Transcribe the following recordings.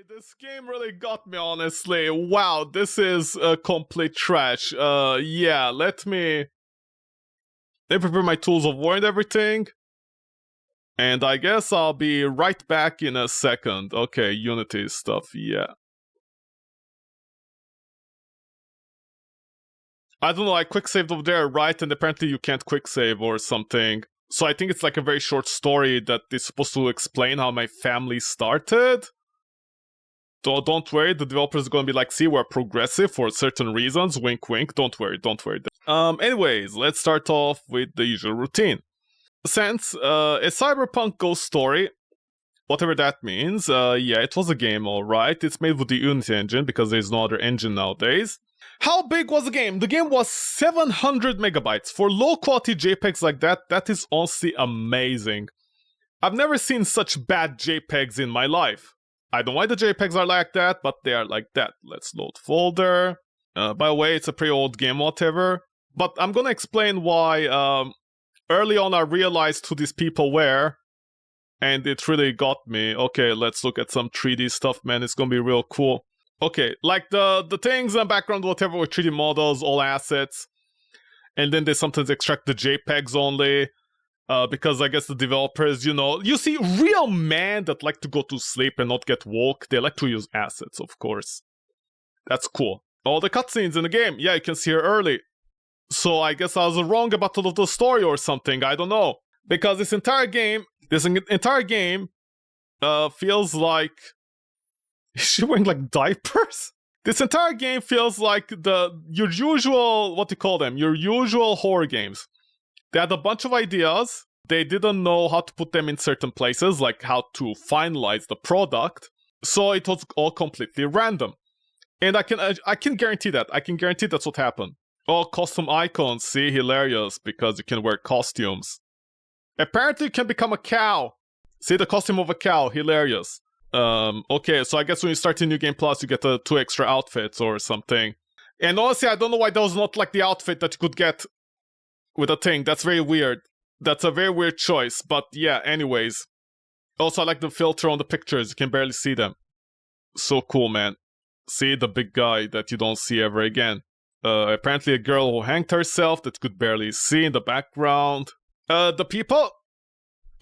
This game really got me, honestly. Wow, this is complete trash. Yeah, let me prepare my tools of war and everything. And I guess I'll be right back in a second. Okay, Unity stuff, yeah. I don't know, I quick saved over there, right? And apparently you can't quick save or something. So I think it's like a very short story that is supposed to explain how my family started. So don't worry, the developers are gonna be like, see, we're progressive for certain reasons, wink wink, don't worry. Anyways, let's start off with the usual routine. Since a Cyberpunk ghost story, whatever that means, yeah, it was a game, alright. It's made with the Unity engine because there's no other engine nowadays. How big was the game? The game was 700 megabytes. For low quality JPEGs like that, that is honestly amazing. I've never seen such bad JPEGs in my life. I don't know why the JPEGs are like that, but they are like that. Let's load folder. By the way, it's a pretty old game, whatever. But I'm gonna explain why early on I realized who these people were. And it really got me. Okay, let's look at some 3D stuff, man. It's gonna be real cool. Okay, like the things in the background, whatever, with 3D models, all assets. And then they sometimes extract the JPEGs only. Because I guess the developers, you see, real men that like to go to sleep and not get woke, they like to use assets, of course. That's cool. All the cutscenes in the game, yeah, you can see her early. So I guess I was wrong about the story or something, I don't know. Because this entire game feels like... Is she wearing like diapers? This entire game feels like your usual, what do you call them? Your usual horror games. They had a bunch of ideas. They didn't know how to put them in certain places, like how to finalize the product. So it was all completely random. And I can guarantee that. I can guarantee that's what happened. Oh, custom icons. See, hilarious, because you can wear costumes. Apparently you can become a cow. See, the costume of a cow, hilarious. Okay, so I guess when you start in New Game Plus, you get 2 extra outfits or something. And honestly, I don't know why that was not like the outfit that you could get with a thing. That's very weird. That's a very weird choice, but yeah, anyways. Also, I like the filter on the pictures. You can barely see them. So cool, man. See, the big guy that you don't see ever again. Apparently a girl who hanged herself that you could barely see in the background. The people.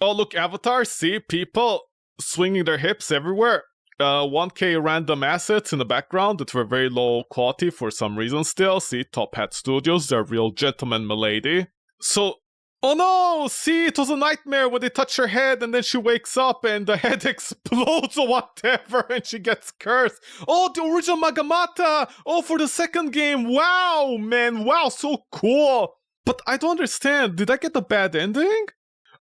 Oh, look, Avatar. See, people swinging their hips everywhere. 1K random assets in the background that were very low quality for some reason still. See, Top Hat Studios, they're real gentlemen, milady. So, oh no! See, it was a nightmare where they touch her head and then she wakes up and the head explodes or whatever and she gets cursed. Oh, the original Magamata! Oh, for the second game! Wow, man! Wow, so cool! But I don't understand, did I get a bad ending?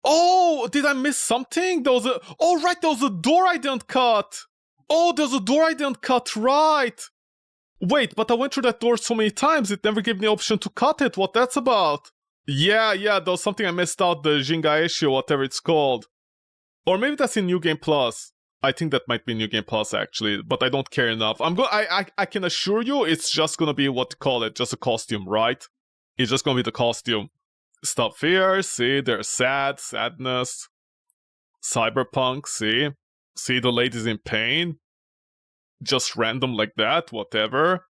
Oh, did I miss something? There was a... Oh, right, there was a door I didn't cut! Oh, there's a door I didn't cut, right! Wait, but I went through that door so many times, it never gave me the option to cut it, what that's about? Yeah, there was something I missed out, the Jingaeshi or whatever it's called. Or maybe that's in New Game Plus. I think that might be New Game Plus, actually, but I don't care enough. I can assure you it's just gonna be, what to call it, just a costume, right? It's just gonna be the costume. Stuff here, see, there's sadness. Cyberpunk, see? See, the lady's in pain. Just random like that, whatever.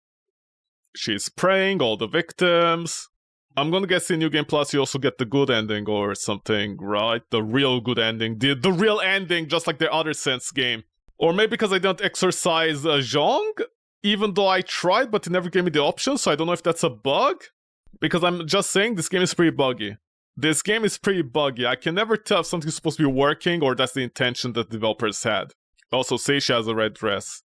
She's praying, all the victims. I'm gonna guess in New Game Plus you also get the good ending or something, right? The real good ending. The real ending, just like the other Sense game. Or maybe because I didn't exercise Zhong, even though I tried, but it never gave me the option, so I don't know if that's a bug. Because I'm just saying, this game is pretty buggy. This game is pretty buggy. I can never tell if something's supposed to be working or that's the intention that the developers had. Also, Seisha has a red dress.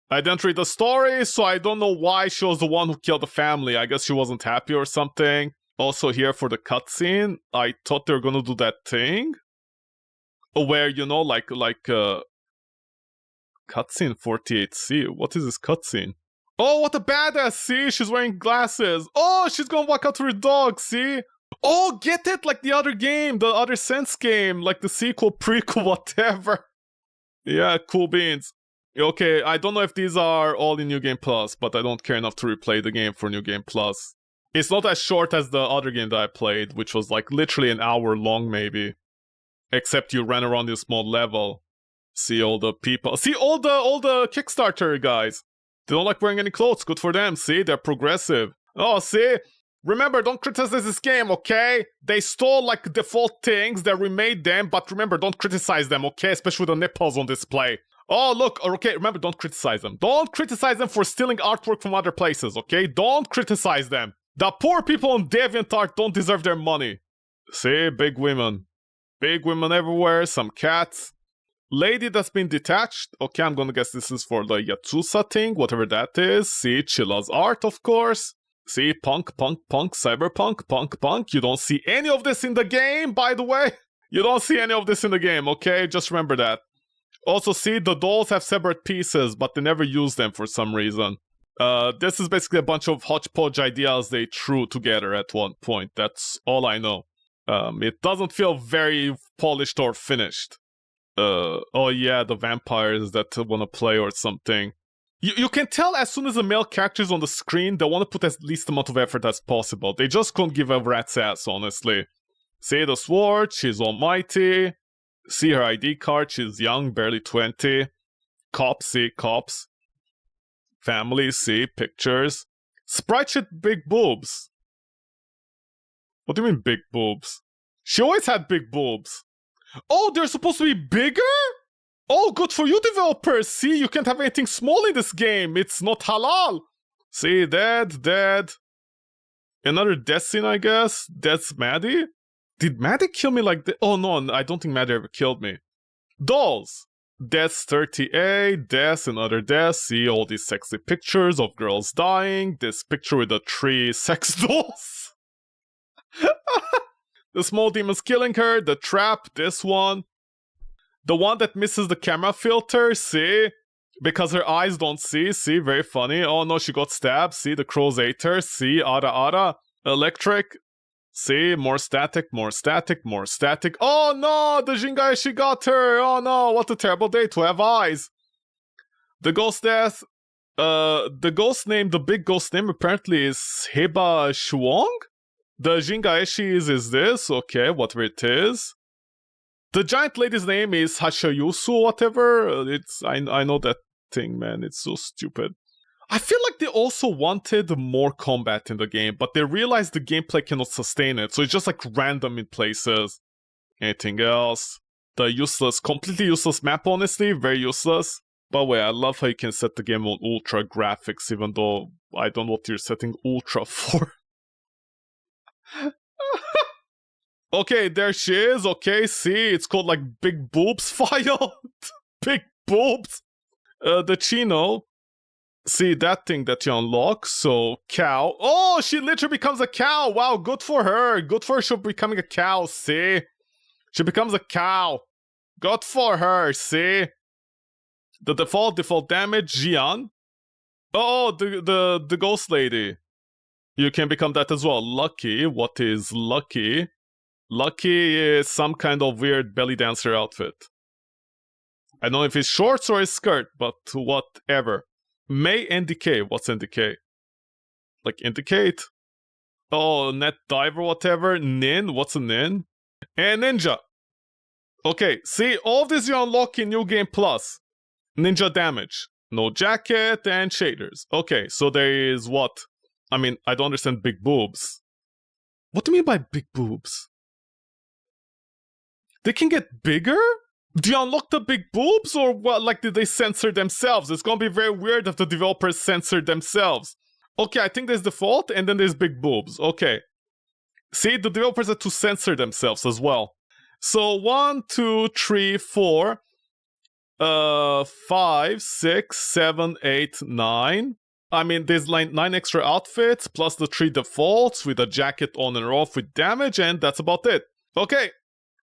I didn't read the story, so I don't know why she was the one who killed the family. I guess she wasn't happy or something. Also here for the cutscene, I thought they were gonna do that thing. Where, cutscene 48C. What is this cutscene? Oh, what a badass, see? She's wearing glasses. Oh, she's gonna walk out to her dog, see? Oh, get it? Like the other game, the other Sense game. Like the sequel, prequel, whatever. Yeah, cool beans. Okay, I don't know if these are all in New Game Plus, but I don't care enough to replay the game for New Game Plus. It's not as short as the other game that I played, which was like literally an hour long maybe. Except you ran around this small level. See all the people. See all the Kickstarter guys. They don't like wearing any clothes. Good for them. See, they're progressive. Oh, see? Remember, don't criticize this game, okay? They stole like default things, they remade them, but remember, don't criticize them, okay? Especially with the nipples on display. Oh, look, okay, remember, don't criticize them. Don't criticize them for stealing artwork from other places, okay? Don't criticize them. The poor people on DeviantArt don't deserve their money. See, big women. Big women everywhere, some cats. Lady that's been detached. Okay, I'm gonna guess this is for the Yakuza thing, whatever that is. See, Chilla's art, of course. See, punk, cyberpunk. You don't see any of this in the game, by the way. You don't see any of this in the game, okay? Just remember that. Also, see, the dolls have separate pieces, but they never use them for some reason. This is basically a bunch of hodgepodge ideas they threw together at one point. That's all I know. It doesn't feel very polished or finished. Oh yeah, the vampires that wanna play or something. You can tell as soon as a male character is on the screen, they want to put as least amount of effort as possible. They just couldn't give a rat's ass, honestly. See the sword, she's almighty. See her ID card, she's young, barely 20. Cops, see, cops. Family, see, pictures. Sprite shit, big boobs. What do you mean big boobs? She always had big boobs. Oh, they're supposed to be bigger? Oh, good for you, developers! See, you can't have anything small in this game. It's not halal. See, dead. Another death scene, I guess. That's Maddie. Did Maddie kill me like that? Oh, no, I don't think Maddie ever killed me. Dolls. Deaths 38, deaths, another death. See, all these sexy pictures of girls dying. This picture with the 3 sex dolls. The small demon's killing her. The trap, this one. The one that misses the camera filter, see? Because her eyes don't see, very funny. Oh no, she got stabbed, see? The crows ate her, see? Ara. Electric, see? More static. Oh no, the Jingaeshi got her! Oh no, what a terrible day to have eyes! The ghost death, the ghost name, the big ghost name apparently is Heba Shuong? The Jingaeshi is this, okay, whatever it is. The giant lady's name is Hashayusu, whatever. I know that thing, man. It's so stupid. I feel like they also wanted more combat in the game, but they realized the gameplay cannot sustain it, so it's just like random in places. Anything else? The completely useless map, honestly. Very useless. By the way, I love how you can set the game on ultra graphics, even though I don't know what you're setting ultra for. Okay, there she is. Okay, see, it's called like Big Boobs file. Big boobs. The Chino. See, that thing that you unlock. So, cow. Oh, she literally becomes a cow. Wow, good for her. Good for her. She's becoming a cow, see? She becomes a cow. Good for her, see? The default damage, Jian. Oh, the ghost lady. You can become that as well. Lucky. What is Lucky? Lucky is some kind of weird belly dancer outfit. I don't know if it's shorts or a skirt, but whatever. May NDK. What's NDK? Like indicate? Oh, net diver, whatever. Nin. What's a nin? And ninja. Okay, see, all of this you unlock in New Game Plus. Ninja damage. No jacket and shaders. Okay, so there is what? I mean, I don't understand big boobs. What do you mean by big boobs? They can get bigger? Do you unlock the big boobs, or what? Like, did they censor themselves? It's gonna be very weird if the developers censor themselves. Okay, I think there's default, and then there's big boobs. Okay. See, the developers had to censor themselves as well. So 1, 2, 3, 4, 5, 6, 7, 8, 9. I mean, there's like 9 extra outfits, plus the 3 defaults with a jacket on and off with damage, and that's about it. Okay.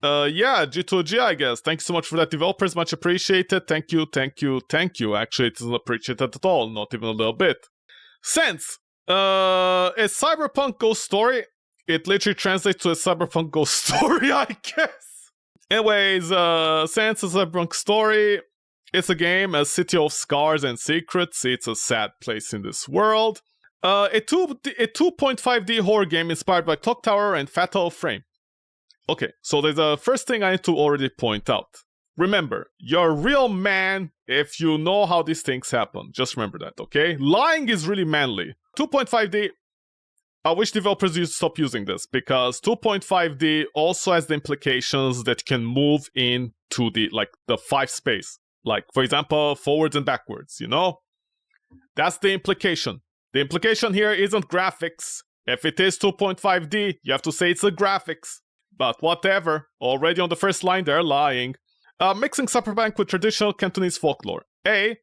Yeah, G2G, I guess. Thank you so much for that, developers. Much appreciated. Thank you. Actually, it isn't appreciated at all. Not even a little bit. Sense. A Cyberpunk ghost story. It literally translates to a Cyberpunk ghost story, I guess. Anyways, Sense is a Cyberpunk story. It's a game, a city of scars and secrets. It's a sad place in this world. A 2.5D horror game inspired by Clock Tower and Fatal Frame. Okay, so there's a first thing I need to already point out. Remember, you're a real man if you know how these things happen. Just remember that, okay? Lying is really manly. 2.5D, I wish developers would stop using this, because 2.5D also has the implications that you can move into the 5 space. Like, for example, forwards and backwards, That's the implication. The implication here isn't graphics. If it is 2.5D, you have to say it's a graphics. But whatever, already on the first line they're lying. Mixing Cyberpunk with traditional Cantonese folklore. A,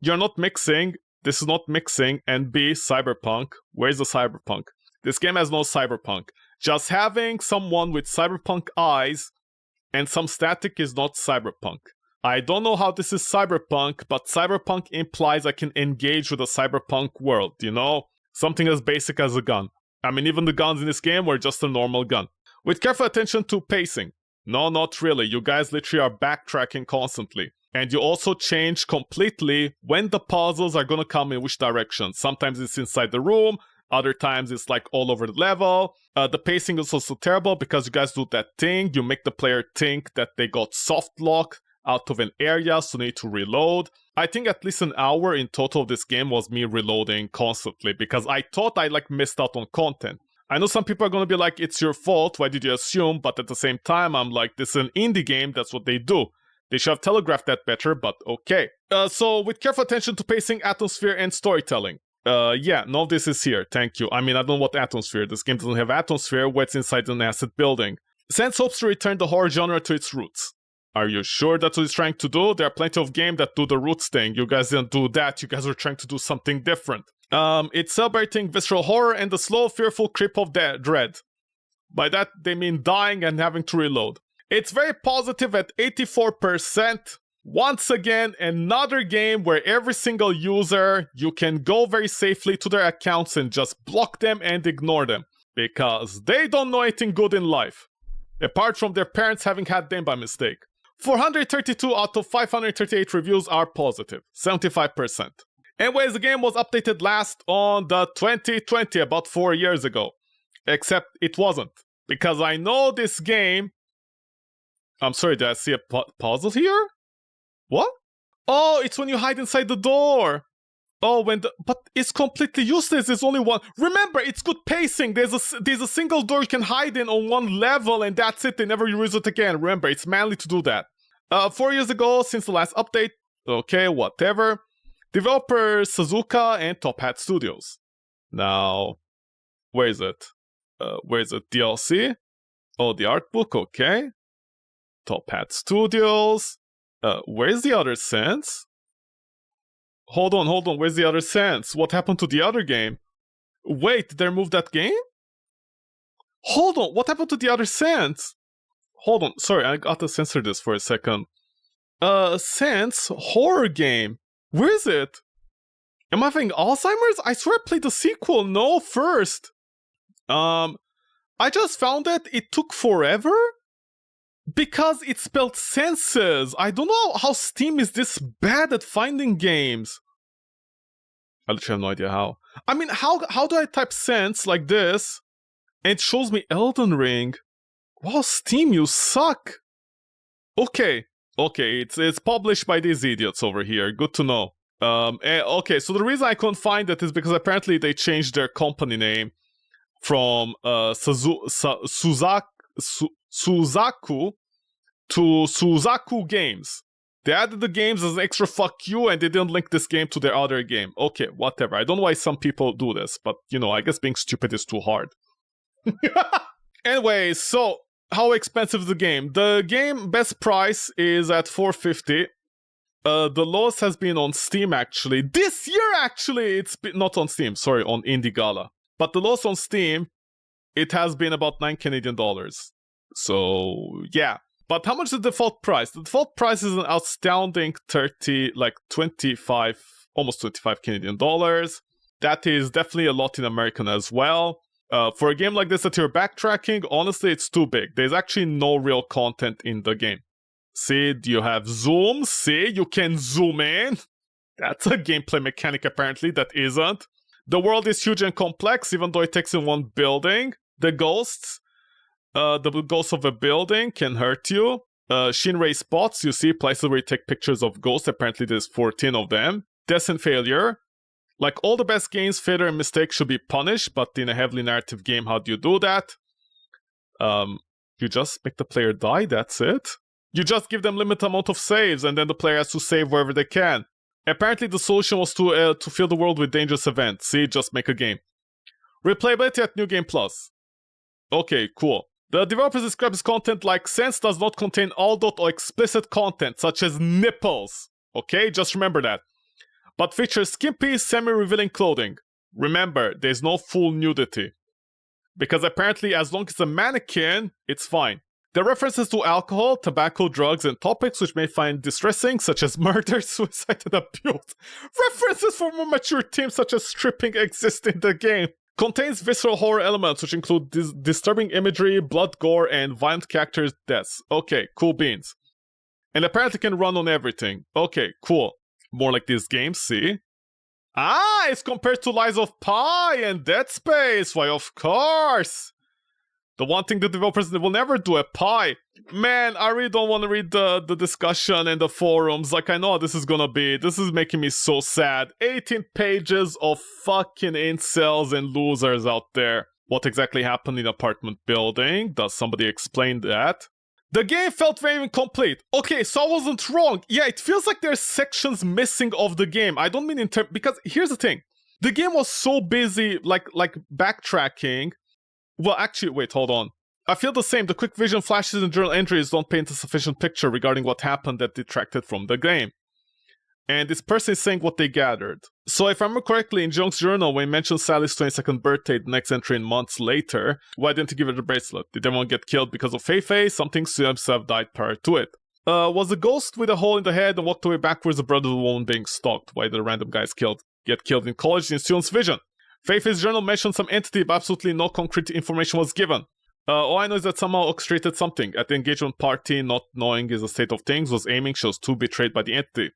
you're not mixing, this is not mixing, and B, Cyberpunk. Where's the Cyberpunk? This game has no Cyberpunk. Just having someone with Cyberpunk eyes and some static is not Cyberpunk. I don't know how this is Cyberpunk, but Cyberpunk implies I can engage with the Cyberpunk world, Something as basic as a gun. I mean, even the guns in this game were just a normal gun. With careful attention to pacing. No, not really. You guys literally are backtracking constantly. And you also change completely when the puzzles are gonna come in which direction. Sometimes it's inside the room, other times it's like all over the level. The pacing is also terrible because you guys do that thing. You make the player think that they got soft lock out of an area, so need to reload. I think at least an hour in total of this game was me reloading constantly because I thought I missed out on content. I know some people are gonna be like, it's your fault, why did you assume? But at the same time, I'm like, this is an indie game, that's what they do. They should have telegraphed that better, but okay. So with careful attention to pacing, atmosphere, and storytelling. Yeah, none of this is here, thank you. I mean, I don't know what atmosphere. This game doesn't have atmosphere, what's inside an asset building. Sense hopes to return the horror genre to its roots. Are you sure that's what it's trying to do? There are plenty of games that do the roots thing. You guys didn't do that, you guys were trying to do something different. It's celebrating visceral horror and the slow, fearful creep of dread. By that, they mean dying and having to reload. It's very positive at 84%. Once again, another game where every single user, you can go very safely to their accounts and just block them and ignore them. Because they don't know anything good in life. Apart from their parents having had them by mistake. 432 out of 538 reviews are positive. 75%. Anyways, the game was updated last on the 2020, about 4 years ago. Except it wasn't. Because I know this game... I'm sorry, did I see a puzzle here? What? Oh, it's when you hide inside the door. Oh, but it's completely useless. There's only one. Remember, it's good pacing. There's a single door you can hide in on one level, and that's it. They never use it again. Remember, it's manly to do that. 4 years ago, since the last update. Okay, whatever. Developer Suzaku and Top Hat Studios. Now, where is it? DLC? Oh, the art book, okay. Top Hat Studios. Where's the other sense? Hold on, where's the other sense? What happened to the other game? Wait, did they remove that game? Hold on, what happened to the other sense? Hold on, sorry, I got to censor this for a second. Sense? Horror game. Where is it? Am I having Alzheimer's? I swear I played the sequel. No, first. I just found that it took forever. Because it spelled senses. I don't know how Steam is this bad at finding games. I literally have no idea how. I mean, how do I type sense like this and it shows me Elden Ring? Wow, Steam, you suck. Okay, it's published by these idiots over here. Good to know. Okay, so the reason I couldn't find it is because apparently they changed their company name from Suzaku to Suzaku Games. They added the games as an extra fuck you and they didn't link this game to their other game. Okay, whatever. I don't know why some people do this, but I guess being stupid is too hard. Anyway, so how expensive is the game? The game best price is at $450. The lowest has been on Steam actually. This year actually, it's been not on Steam, sorry, on Indie Gala. But the lowest on Steam, it has been about $9 Canadian. So, yeah. But how much is the default price? The default price is an astounding 25, almost 25 Canadian dollars. That is definitely a lot in American as well. For a game like this that you're backtracking, honestly, it's too big. There's actually no real content in the game. See, do you have zoom? See, you can zoom in. That's a gameplay mechanic apparently that isn't. The world is huge and complex, even though it takes in one building. The ghosts of a building can hurt you. Shinrei spots, you see places where you take pictures of ghosts. Apparently there's 14 of them. Death and failure. Like all the best games, failure and mistakes should be punished, but in a heavily narrative game, how do you do that? You just make the player die, that's it. You just give them limited amount of saves, and then the player has to save wherever they can. Apparently the solution was to fill the world with dangerous events. See, just make a game. Replayability at New Game Plus. Okay, cool. The developers describe this content like Sense does not contain adult or explicit content, such as nipples. Okay, just remember that. But features skimpy, semi-revealing clothing. Remember, there's no full nudity. Because apparently, as long as it's a mannequin, it's fine. There are references to alcohol, tobacco, drugs, and topics which may find distressing, such as murder, suicide, and abuse. References for more mature themes such as stripping exist in the game. Contains visceral horror elements which include disturbing imagery, blood, gore, and violent characters' deaths. Okay, cool beans. And apparently can run on everything. Okay, cool. More like these games, see? Ah, it's compared to Lies of Pi and Dead Space. Why, of course. The one thing the developers will never do, a Pi. Man, I really don't want to read the discussion and the forums. Like, I know how this is gonna be. This is making me so sad. 18 pages of fucking incels and losers out there. What exactly happened in apartment building? Does somebody explain that? The game felt very incomplete. Okay, so I wasn't wrong. Yeah, it feels like there's sections missing of the game. I don't mean in terms... Because here's the thing. The game was so busy, like backtracking. Well, actually, wait, hold on. I feel the same. The quick vision flashes and journal entries don't paint a sufficient picture regarding what happened that detracted from the game. And this person is saying what they gathered. So if I remember correctly, in Jung's journal, when he mentioned Sally's 22nd birthday, the next entry in months later, why didn't he give her the bracelet? Did everyone get killed because of Fei-Fei? Something seems to have died prior to it. Was the ghost with a hole in the head and walked away backwards the brother of the woman being stalked? Why the random guys get killed in college in student's vision? Fei-Fei's journal mentioned some entity, but absolutely no concrete information was given. All I know is that somehow orchestrated something. At the engagement party, not knowing is the state of things, was aiming, she was too betrayed by the entity.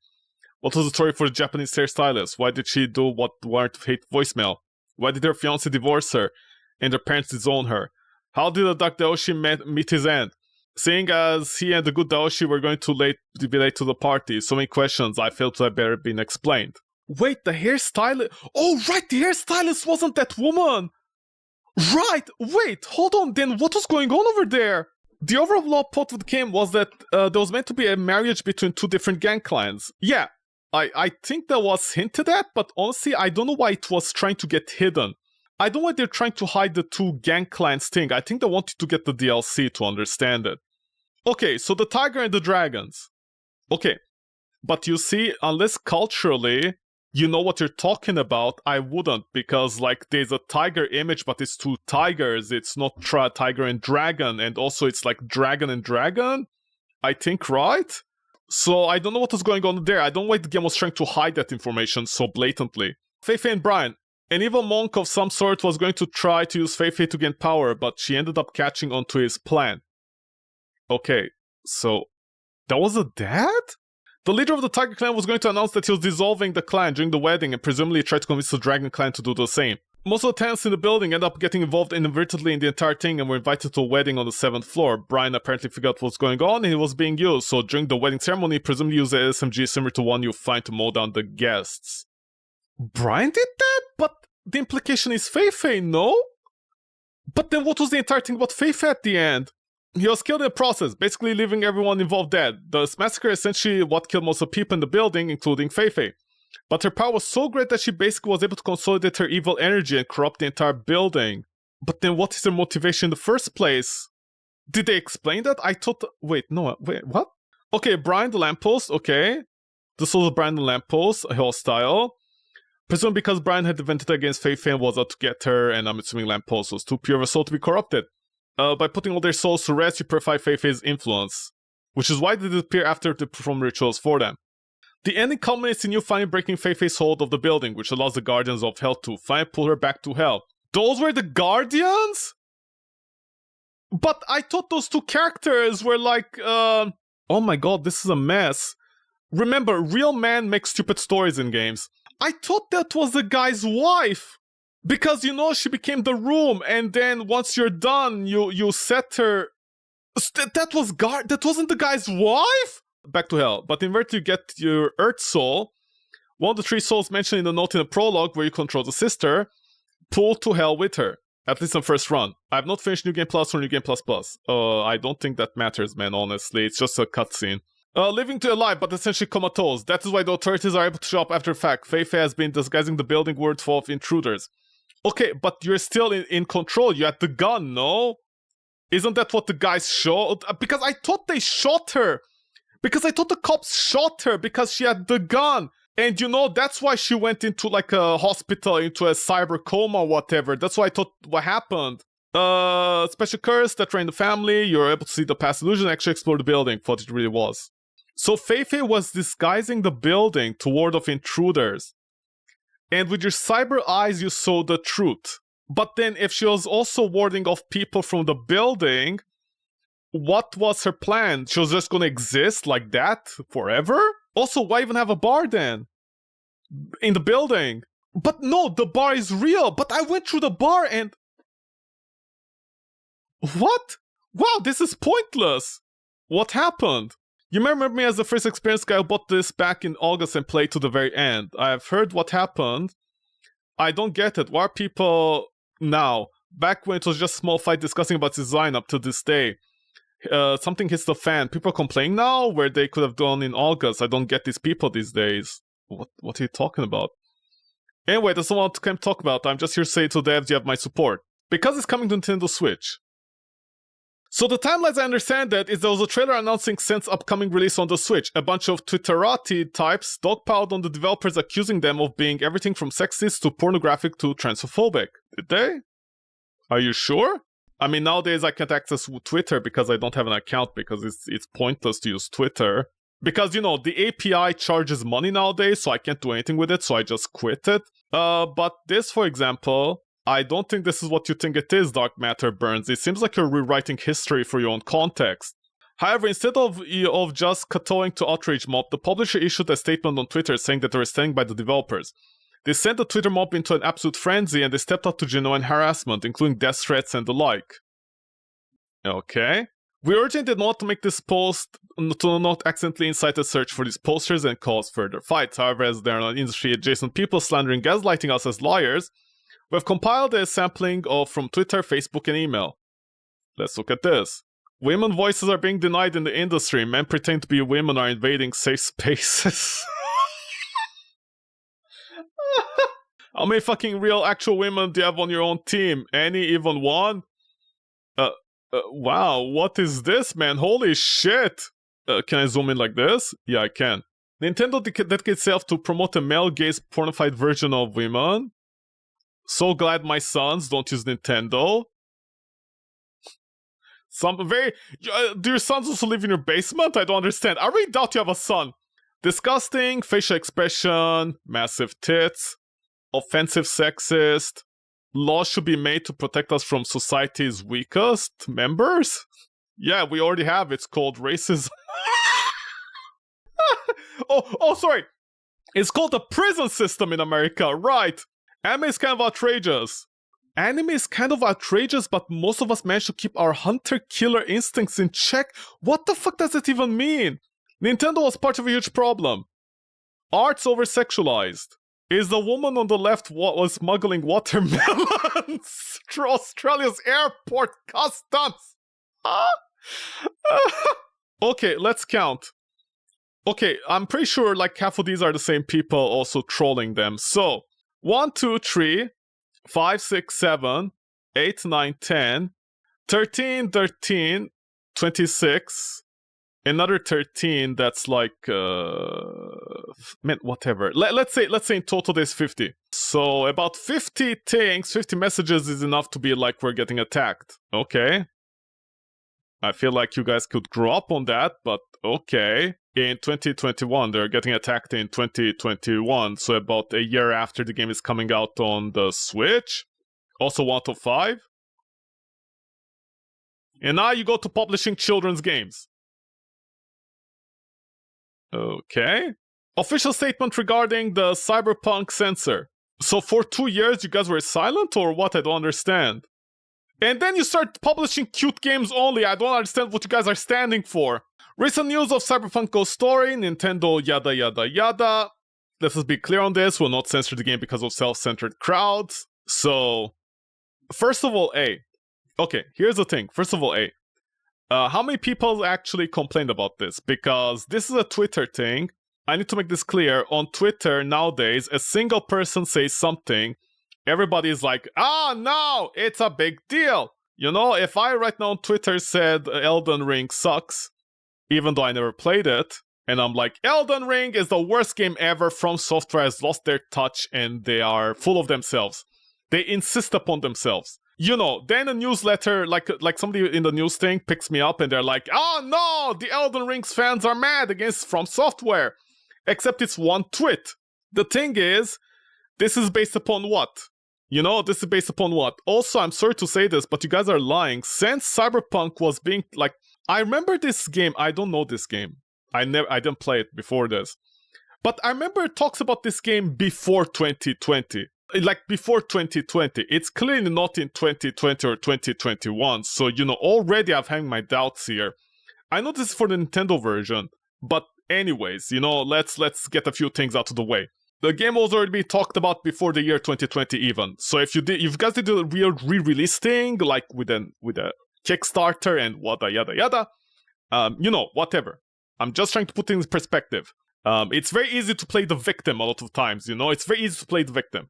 What was the story for the Japanese hairstylist? Why did she do what warranted hate voicemail? Why did her fiancé divorce her and her parents disown her? How did the Dark Daoshi meet his end? Seeing as he and the good Daoshi were going be late to the party, so many questions I felt to have better been explained. Wait, the hairstylist... Oh, right, the hairstylist wasn't that woman! Right, wait, hold on, then what was going on over there? The overall plot of the game was that there was meant to be a marriage between two different gang clans. Yeah, I think that was hinted at, but honestly, I don't know why it was trying to get hidden. I don't know why they're trying to hide the two gang clans thing. I think they wanted to get the DLC to understand it. Okay, so the tiger and the dragons. Okay, but you see, unless culturally you know what you're talking about, I wouldn't, because like there's a tiger image, but it's two tigers. It's not tiger and dragon, and also it's like dragon and dragon, I think, right? So I don't know what was going on there. I don't know why the game was trying to hide that information so blatantly. Fei-Fei and Brian. An evil monk of some sort was going to try to use Fei-Fei to gain power, but she ended up catching onto his plan. Okay, so that was a dad? The leader of the Tiger Clan was going to announce that he was dissolving the clan during the wedding and presumably tried to convince the Dragon Clan to do the same. Most of the tenants in the building ended up getting involved inadvertently in the entire thing and were invited to a wedding on the 7th floor. Brian apparently figured out what was going on and he was being used, so during the wedding ceremony, he presumably used an SMG similar to one you find to mow down the guests. Brian did that? But the implication is Fei-Fei, no? But then what was the entire thing about Fei-Fei at the end? He was killed in the process, basically leaving everyone involved dead. This massacre is essentially what killed most of the people in the building, including Fei-Fei. But her power was so great that she basically was able to consolidate her evil energy and corrupt the entire building. But then what is her motivation in the first place? Did they explain that? I thought... Wait, what? Okay, Brian the Lamppost, okay. This was Brian the Lamppost, hostile. Presumably because Brian had invented against Fei-Fei and was out to get her, and I'm assuming Lamppost was too pure of a soul to be corrupted. By putting all their souls to rest, you purify Fei-Fei's influence. Which is why they disappear after they perform rituals for them. The ending culminates in you finally breaking Fei-Fei's hold of the building, which allows the Guardians of Hell to finally pull her back to Hell. Those were the Guardians? But I thought those two characters were like, oh my god, this is a mess. Remember, real men make stupid stories in games. I thought that was the guy's wife. Because, you know, she became the room, and then once you're done, you set her... That wasn't the guy's wife? Back to hell. But in where you get your Earth soul, one of the 3 souls mentioned in the note in the prologue where you control the sister, pull to hell with her. At least on first run. I have not finished New Game Plus or New Game Plus Plus. I don't think that matters, man, honestly. It's just a cutscene. Living to alive, but essentially comatose. That is why the authorities are able to show up after the fact. Feifei has been disguising the building word full of intruders. Okay, but you're still in control. You had the gun, no? Isn't that what the guys showed? Because I thought they shot her. Because I thought the cops shot her because she had the gun. And you know, that's why she went into like a hospital, into a cyber coma or whatever. That's why I thought what happened. Special curse that ran the family. You're able to see the past illusion actually explore the building for what it really was. So Feifei was disguising the building to ward off intruders. And with your cyber eyes, you saw the truth. But then if she was also warding off people from the building, what was her plan? She was just gonna exist like that forever? Also, why even have a bar then? In the building? But no, the bar is real. But I went through the bar and... What? Wow, this is pointless. What happened? You may remember me as the first experienced guy who bought this back in August and played to the very end. I have heard what happened. I don't get it. Why are people now? Back when it was just a small fight discussing about design up to this day. Something hits the fan. People complain now where they could have done in August. I don't get these people these days. What are you talking about? Anyway, that's not what I'm talking about. I'm just here to say to devs you have my support. Because it's coming to Nintendo Switch. So the timelines I understand that is there was a trailer announcing Sen's upcoming release on the Switch. A bunch of Twitterati types dogpiled on the developers accusing them of being everything from sexist to pornographic to transphobic. Did they? Are you sure? I mean, nowadays I can't access Twitter because I don't have an account because it's pointless to use Twitter. Because, you know, the API charges money nowadays, so I can't do anything with it, so I just quit it. But this, for example, I don't think this is what you think it is, Dark Matter Burns. It seems like you're rewriting history for your own context. However, instead of just kowtowing to outrage mob, the publisher issued a statement on Twitter saying that they were standing by the developers. They sent the Twitter mob into an absolute frenzy and they stepped up to genuine harassment, including death threats and the like. Okay. We urgently did not to make this post to not accidentally incite a search for these posters and cause further fights. However, as there are industry-adjacent people slandering gaslighting us as liars, we have compiled a sampling from Twitter, Facebook, and email. Let's look at this. Women voices are being denied in the industry. Men pretend to be women are invading safe spaces. How many fucking real actual women do you have on your own team? Any, even one? Wow, what is this, man? Holy shit! Can I zoom in like this? Yeah, I can. Nintendo dedicates itself to promote a male-gaze pornified version of women. So glad my sons don't use Nintendo. Do your sons also live in your basement? I don't understand. I really doubt you have a son. Disgusting, facial expression, massive tits, offensive sexist. Laws should be made to protect us from society's weakest members? Yeah, we already have. It's called racism. Sorry. It's called the prison system in America, right? Anime is kind of outrageous. Anime is kind of outrageous, but most of us manage to keep our hunter-killer instincts in check. What the fuck does it even mean? Nintendo was part of a huge problem. Art's over-sexualized. Is the woman on the left was smuggling watermelons through Australia's airport customs? Okay, let's count. Okay, I'm pretty sure like half of these are the same people also trolling them. So, 1, 2, 3, 5, 6, 7, 8, 9, 10, 13, 13, 26, another 13 that's like, man, whatever. Let's say in total there's 50. So about 50 things, 50 messages is enough to be like we're getting attacked. Okay. I feel like you guys could grow up on that, but okay. In 2021, they're getting attacked in 2021, so about a year after the game is coming out on the Switch. Also 1 to 5. And now you go to publishing children's games. Okay. Official statement regarding the Cyberpunk censor. So for 2 years you guys were silent or what? I don't understand. And then you start publishing cute games only. I don't understand what you guys are standing for. Recent news of Cyberpunk Ghost Story, Nintendo yada yada yada. Let's just be clear on this. We'll not censor the game because of self-centered crowds. So, first of all, okay, here's the thing. First of all, how many people actually complained about this? Because this is a Twitter thing. I need to make this clear. On Twitter nowadays, a single person says something, everybody's like, no, it's a big deal. You know, if I right now on Twitter said Elden Ring sucks, even though I never played it, and I'm like, Elden Ring is the worst game ever, From Software has lost their touch and they are full of themselves. They insist upon themselves. You know, then a newsletter, like somebody in the news thing picks me up and they're like, no, the Elden Ring's fans are mad against From Software. Except it's one tweet. The thing is, this is based upon what? You know, this is based upon what? Also, I'm sorry to say this, but you guys are lying. Since Cyberpunk was being, like, I remember this game, I don't know this game. I didn't play it before this. But I remember it talks about this game before 2020. Like, before 2020. It's clearly not in 2020 or 2021. So, you know, already I've had my doubts here. I know this is for the Nintendo version, but anyways, you know, let's get a few things out of the way. The game was already being talked about before the year 2020 even. So if you guys did a real re-release thing, like with a Kickstarter and yada yada, you know, whatever. I'm just trying to put things in perspective. It's very easy to play the victim a lot of times, you know? It's very easy to play the victim.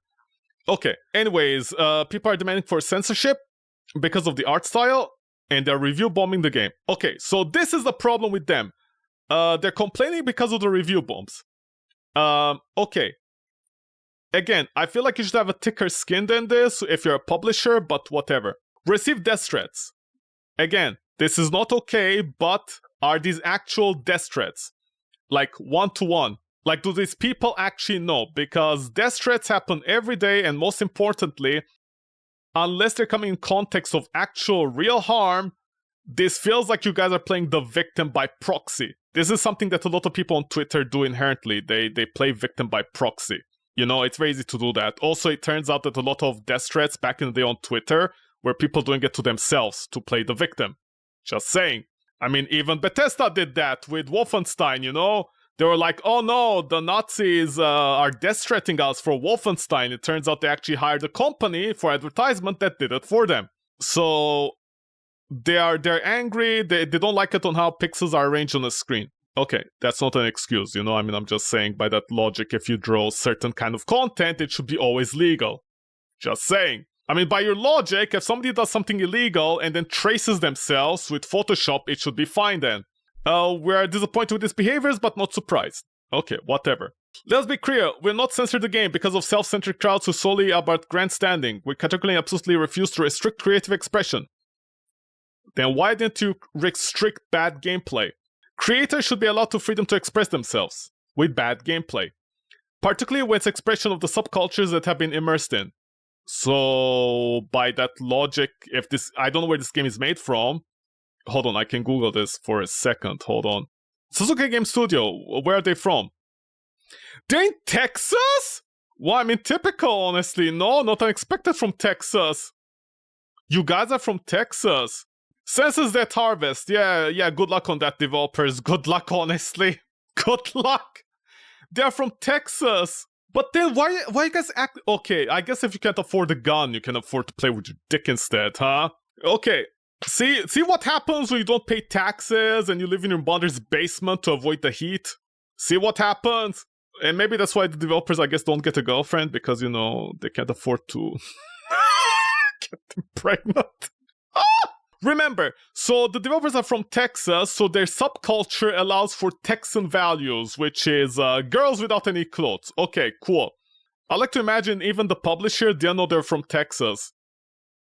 Okay, anyways, people are demanding for censorship because of the art style, and they're review bombing the game. Okay, so this is the problem with them. They're complaining because of the review bombs. Okay. Again, I feel like you should have a thicker skin than this if you're a publisher, but whatever. Receive death threats. Again, this is not okay, but are these actual death threats? Like, one-to-one? Like, do these people actually know? Because death threats happen every day, and most importantly, unless they're coming in context of actual real harm, this feels like you guys are playing the victim by proxy. This is something that a lot of people on Twitter do inherently. They play victim by proxy. You know, it's very easy to do that. Also, it turns out that a lot of death threats back in the day on Twitter were people doing it to themselves to play the victim. Just saying. I mean, even Bethesda did that with Wolfenstein, you know? They were like, oh no, the Nazis are death threatening us for Wolfenstein. It turns out they actually hired a company for advertisement that did it for them. So they're angry, they don't like it on how pixels are arranged on the screen. Okay, that's not an excuse, you know? I mean, I'm just saying by that logic, if you draw certain kind of content, it should be always legal. Just saying. I mean, by your logic, if somebody does something illegal and then traces themselves with Photoshop, it should be fine then. We're disappointed with these behaviors, but not surprised. Okay, whatever. Let's be clear, we're not censoring the game because of self-centered crowds who solely about grandstanding. We categorically absolutely refuse to restrict creative expression. Then why didn't you restrict bad gameplay? Creators should be allowed the freedom to express themselves with bad gameplay, particularly when it's expression of the subcultures that have been immersed in. So, by that logic, if this, I don't know where this game is made from. Hold on, I can Google this for a second. Hold on. Suzaku Game Studio, where are they from? They're in Texas? Well, I mean, typical, honestly. No, not unexpected from Texas. You guys are from Texas. Senses that harvest. Yeah, good luck on that, developers. Good luck, honestly. Good luck. They're from Texas. But then why you guys act... Okay, I guess if you can't afford a gun, you can afford to play with your dick instead, huh? Okay, see what happens when you don't pay taxes and you live in your mother's basement to avoid the heat? See what happens? And maybe that's why the developers, I guess, don't get a girlfriend, because, you know, they can't afford to get them pregnant. Remember, so the developers are from Texas, so their subculture allows for Texan values, which is girls without any clothes. Okay, cool. I like to imagine even the publisher didn't know they're from Texas.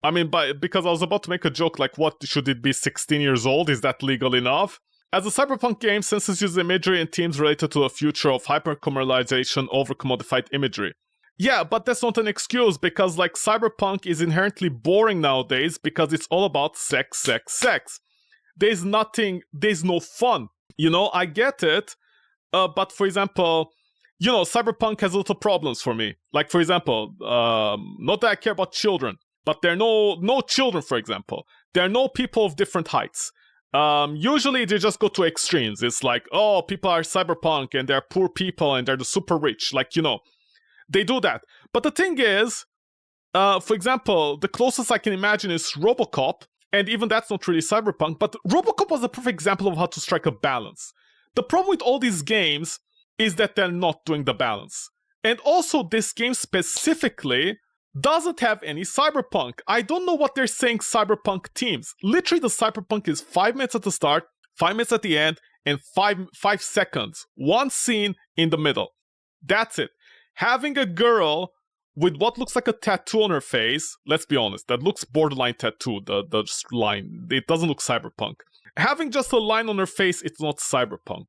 I mean, because I was about to make a joke like, what, should it be 16 years old? Is that legal enough? As a cyberpunk game, Senses uses imagery and themes related to a future of hyper-commercialization over commodified imagery. Yeah, but that's not an excuse, because, like, Cyberpunk is inherently boring nowadays because it's all about sex. There's no fun. You know, I get it, but for example, you know, Cyberpunk has a lot of problems for me. Like, for example, not that I care about children, but there are no children, for example. There are no people of different heights. Usually they just go to extremes. It's like, oh, people are cyberpunk and they're poor people and they're the super rich. Like, you know, they do that. But the thing is, for example, the closest I can imagine is RoboCop, and even that's not really cyberpunk, but RoboCop was a perfect example of how to strike a balance. The problem with all these games is that they're not doing the balance. And also, this game specifically doesn't have any cyberpunk. I don't know what they're saying cyberpunk teams. Literally, the cyberpunk is 5 minutes at the start, 5 minutes at the end, and 5 seconds. One scene in the middle. That's it. Having a girl with what looks like a tattoo on her face, let's be honest, that looks borderline tattoo, the line. It doesn't look cyberpunk. Having just a line on her face, it's not cyberpunk.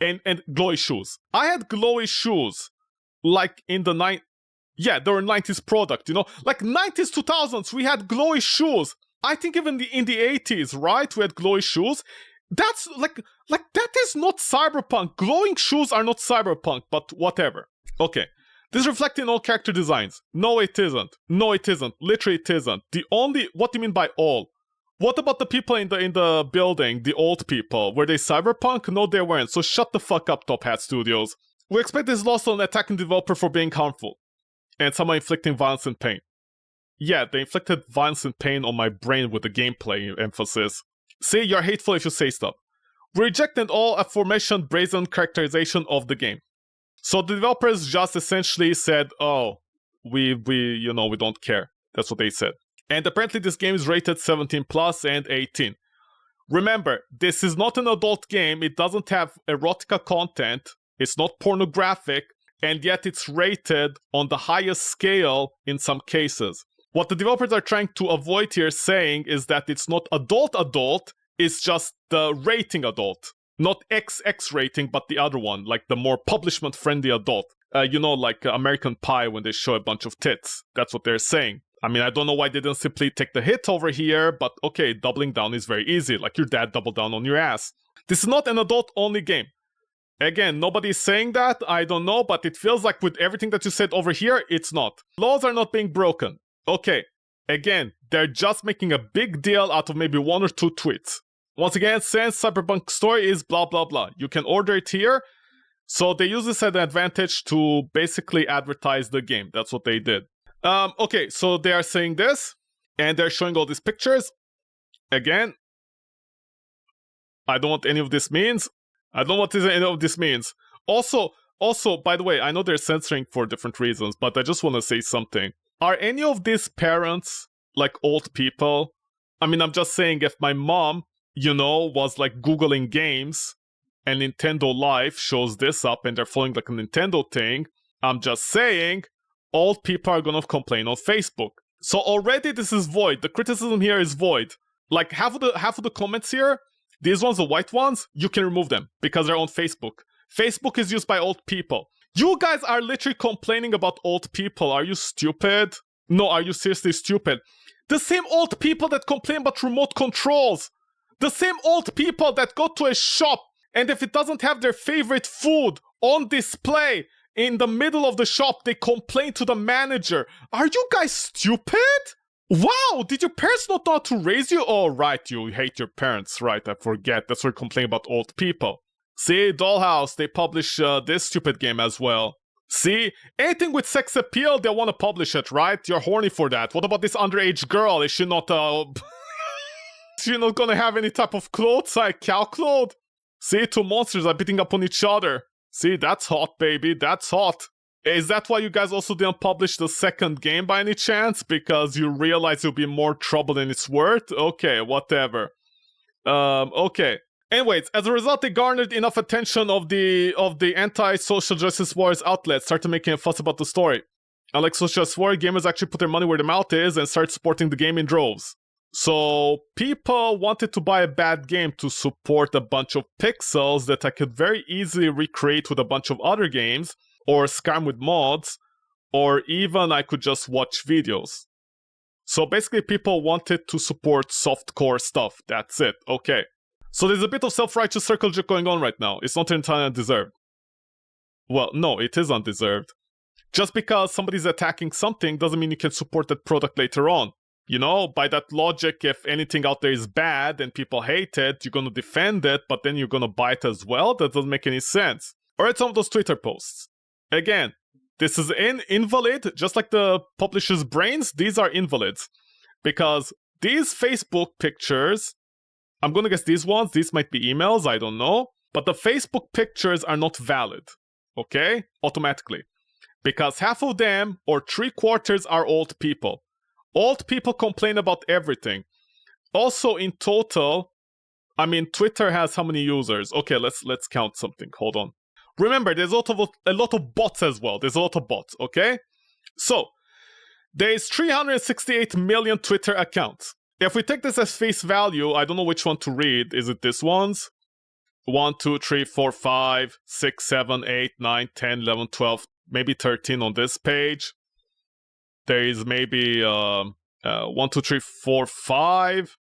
And glowy shoes. I had glowy shoes, like in the yeah, they were 90s product, you know? Like 90s, 2000s, we had glowy shoes. I think even in the 80s, right? We had glowy shoes. That's like that is not cyberpunk. Glowing shoes are not cyberpunk, but whatever. Okay. This is reflected in all character designs. No, it isn't. No, it isn't. Literally, it isn't. What do you mean by all? What about the people in the building, the old people? Were they cyberpunk? No, they weren't. So shut the fuck up, Top Hat Studios. We expect this loss on attacking developer for being harmful. And someone inflicting violence and pain. Yeah, they inflicted violence and pain on my brain with the gameplay emphasis. See, you're hateful if you say stuff. We rejected all aforementioned brazen characterization of the game. So the developers just essentially said, oh, we don't care. That's what they said. And apparently this game is rated 17 plus and 18. Remember, this is not an adult game. It doesn't have erotica content. It's not pornographic. And yet it's rated on the highest scale in some cases. What the developers are trying to avoid here saying is that it's not adult, it's just the rating adult. Not XX rating, but the other one, like the more publishment-friendly adult. Like American Pie when they show a bunch of tits. That's what they're saying. I mean, I don't know why they didn't simply take the hit over here, but okay, doubling down is very easy. Like your dad doubled down on your ass. This is not an adult-only game. Again, nobody's saying that, I don't know, but it feels like with everything that you said over here, it's not. Laws are not being broken. Okay, again, they're just making a big deal out of maybe 1 or 2 tweets. Once again, since Cyberpunk story is blah blah blah. You can order it here. So they use this as an advantage to basically advertise the game. That's what they did. Okay, so they are saying this, and they're showing all these pictures. Again, I don't know what any of this means. I don't know what any of this means. Also, by the way, I know they're censoring for different reasons, but I just want to say something. Are any of these parents like old people? I mean, I'm just saying if my mom, was like Googling games and Nintendo Life shows this up and they're following like a Nintendo thing, I'm just saying old people are gonna complain on Facebook. So already this is void. The criticism here is void. Like half of the comments here, these ones, the white ones, you can remove them because they're on Facebook. Facebook is used by old people. You guys are literally complaining about old people. Are you stupid? No, are you seriously stupid? The same old people that complain about remote controls. The same old people that go to a shop and if it doesn't have their favorite food on display in the middle of the shop, they complain to the manager. Are you guys stupid? Wow, did your parents not know how to raise you? Oh, right, you hate your parents, right, I forget. That's why you complain about old people. See, Dollhouse, they publish this stupid game as well. See, anything with sex appeal, they want to publish it, right? You're horny for that. What about this underage girl? Is she not, She's not gonna have any type of clothes, like cow clothes? See, 2 monsters are beating up on each other. See, that's hot, baby, that's hot. Is that why you guys also didn't publish the second game by any chance? Because you realize it'll be more trouble than it's worth? Okay, whatever. Okay. Anyways, as a result, they garnered enough attention of the anti-social justice warriors outlets, started making a fuss about the story. Unlike social justice warrior, gamers actually put their money where their mouth is and start supporting the game in droves. So people wanted to buy a bad game to support a bunch of pixels that I could very easily recreate with a bunch of other games, or scam with mods, or even I could just watch videos. So basically people wanted to support softcore stuff, that's it, okay. So there's a bit of self-righteous circle jerk going on right now. It's not entirely undeserved. Well, no, it is undeserved. Just because somebody's attacking something doesn't mean you can support that product later on. You know, by that logic, if anything out there is bad and people hate it, you're gonna defend it, but then you're gonna buy it as well? That doesn't make any sense. Or at some of those Twitter posts. Again, this is invalid, just like the publisher's brains, these are invalids. Because these Facebook pictures, I'm gonna guess these ones, these might be emails, I don't know. But the Facebook pictures are not valid, okay? Automatically. Because half of them, or 3/4, are old people. Old people complain about everything. Also, in total, I mean, Twitter has how many users? Okay, let's count something. Hold on. Remember, there's a lot of bots as well. There's a lot of bots, okay? So, there's 368 million Twitter accounts. If we take this as face value, I don't know which one to read. Is it this one's? 1, 2, 3, 4, 5, 6, 7, 8, 9, 10, 11, 12, maybe 13 on this page. There is maybe 1, 2, 3, 4, 5,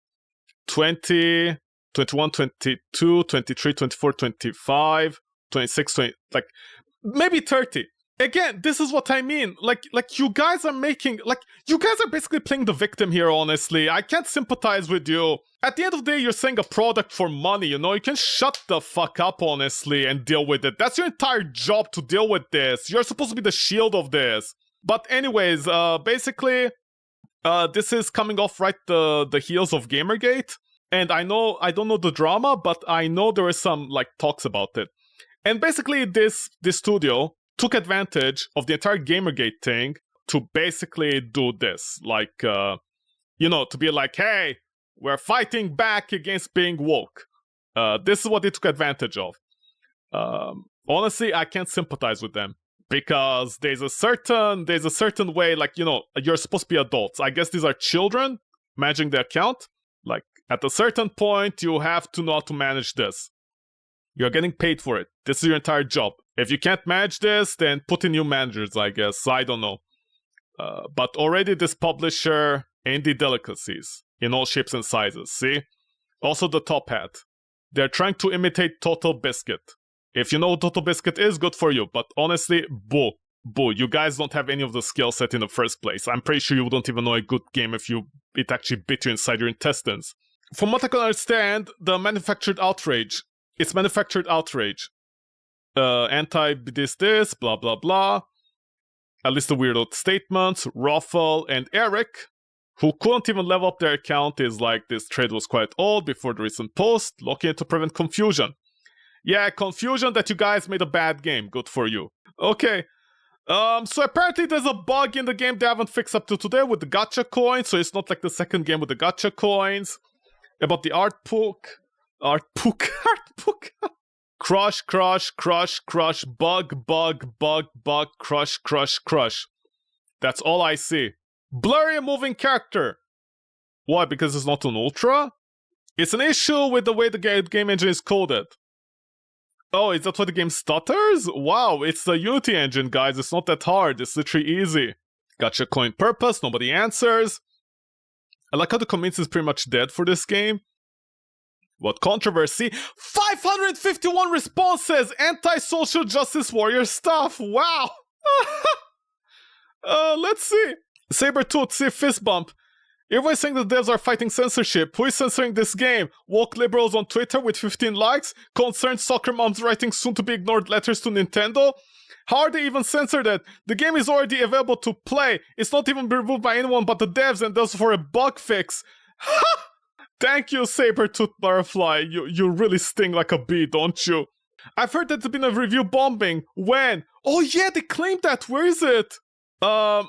20, 21, 22, 23, 24, 25, 26, 20, like maybe 30. Again, this is what I mean. Like you guys are making, like, you guys are basically playing the victim here, honestly. I can't sympathize with you. At the end of the day, you're selling a product for money, you know? You can shut the fuck up, honestly, and deal with it. That's your entire job, to deal with this. You're supposed to be the shield of this. But anyways, basically, this is coming off right the heels of Gamergate. And I don't know the drama, but I know there is some, like, talks about it. And basically, this studio took advantage of the entire Gamergate thing to basically do this. Like, you know, to be like, hey, we're fighting back against being woke. This is what they took advantage of. Honestly, I can't sympathize with them. Because there's a certain way, like, you know, you're supposed to be adults. I guess these are children managing the account. Like, at a certain point, you have to know how to manage this. You're getting paid for it. This is your entire job. If you can't manage this, then put in new managers, I guess. I don't know. But already this publisher, indie delicacies, in all shapes and sizes, see? Also the top hat. They're trying to imitate Total Biscuit. If you know what Total Biscuit is, good for you. But honestly, boo. You guys don't have any of the skill set in the first place. I'm pretty sure you don't even know a good game if it actually bit you inside your intestines. From what I can understand, the manufactured outrage. It's manufactured outrage. Anti-this, blah, blah, blah. At least the weirdo statements. Ruffle and Eric, who couldn't even level up their account, is like, this trade was quite old before the recent post, looking to prevent confusion. Yeah, confusion that you guys made a bad game. Good for you. Okay. So apparently there's a bug in the game they haven't fixed up to today with the gacha coins, so it's not like the second game with the gacha coins. About the art book. Crush, bug, crush. That's all I see. Blurry moving character. Why? Because it's not an ultra? It's an issue with the way the game engine is coded. Oh, is that why the game stutters? Wow, it's the Unity engine, guys. It's not that hard. It's literally easy. Gacha coin purpose, nobody answers. I like how the community is pretty much dead for this game. What controversy? 551 responses! Anti-social justice warrior stuff! Wow! Let's see. Sabertooth, see fist bump. Everyone's saying the devs are fighting censorship. Who is censoring this game? Woke liberals on Twitter with 15 likes? Concerned soccer moms writing soon-to-be-ignored letters to Nintendo? How are they even censored it? The game is already available to play. It's not even removed by anyone but the devs, and thus for a bug fix. Thank you, Sabertooth Butterfly. You really sting like a bee, don't you? I've heard that there's been a review bombing. When? Oh yeah, they claimed that. Where is it? Wait.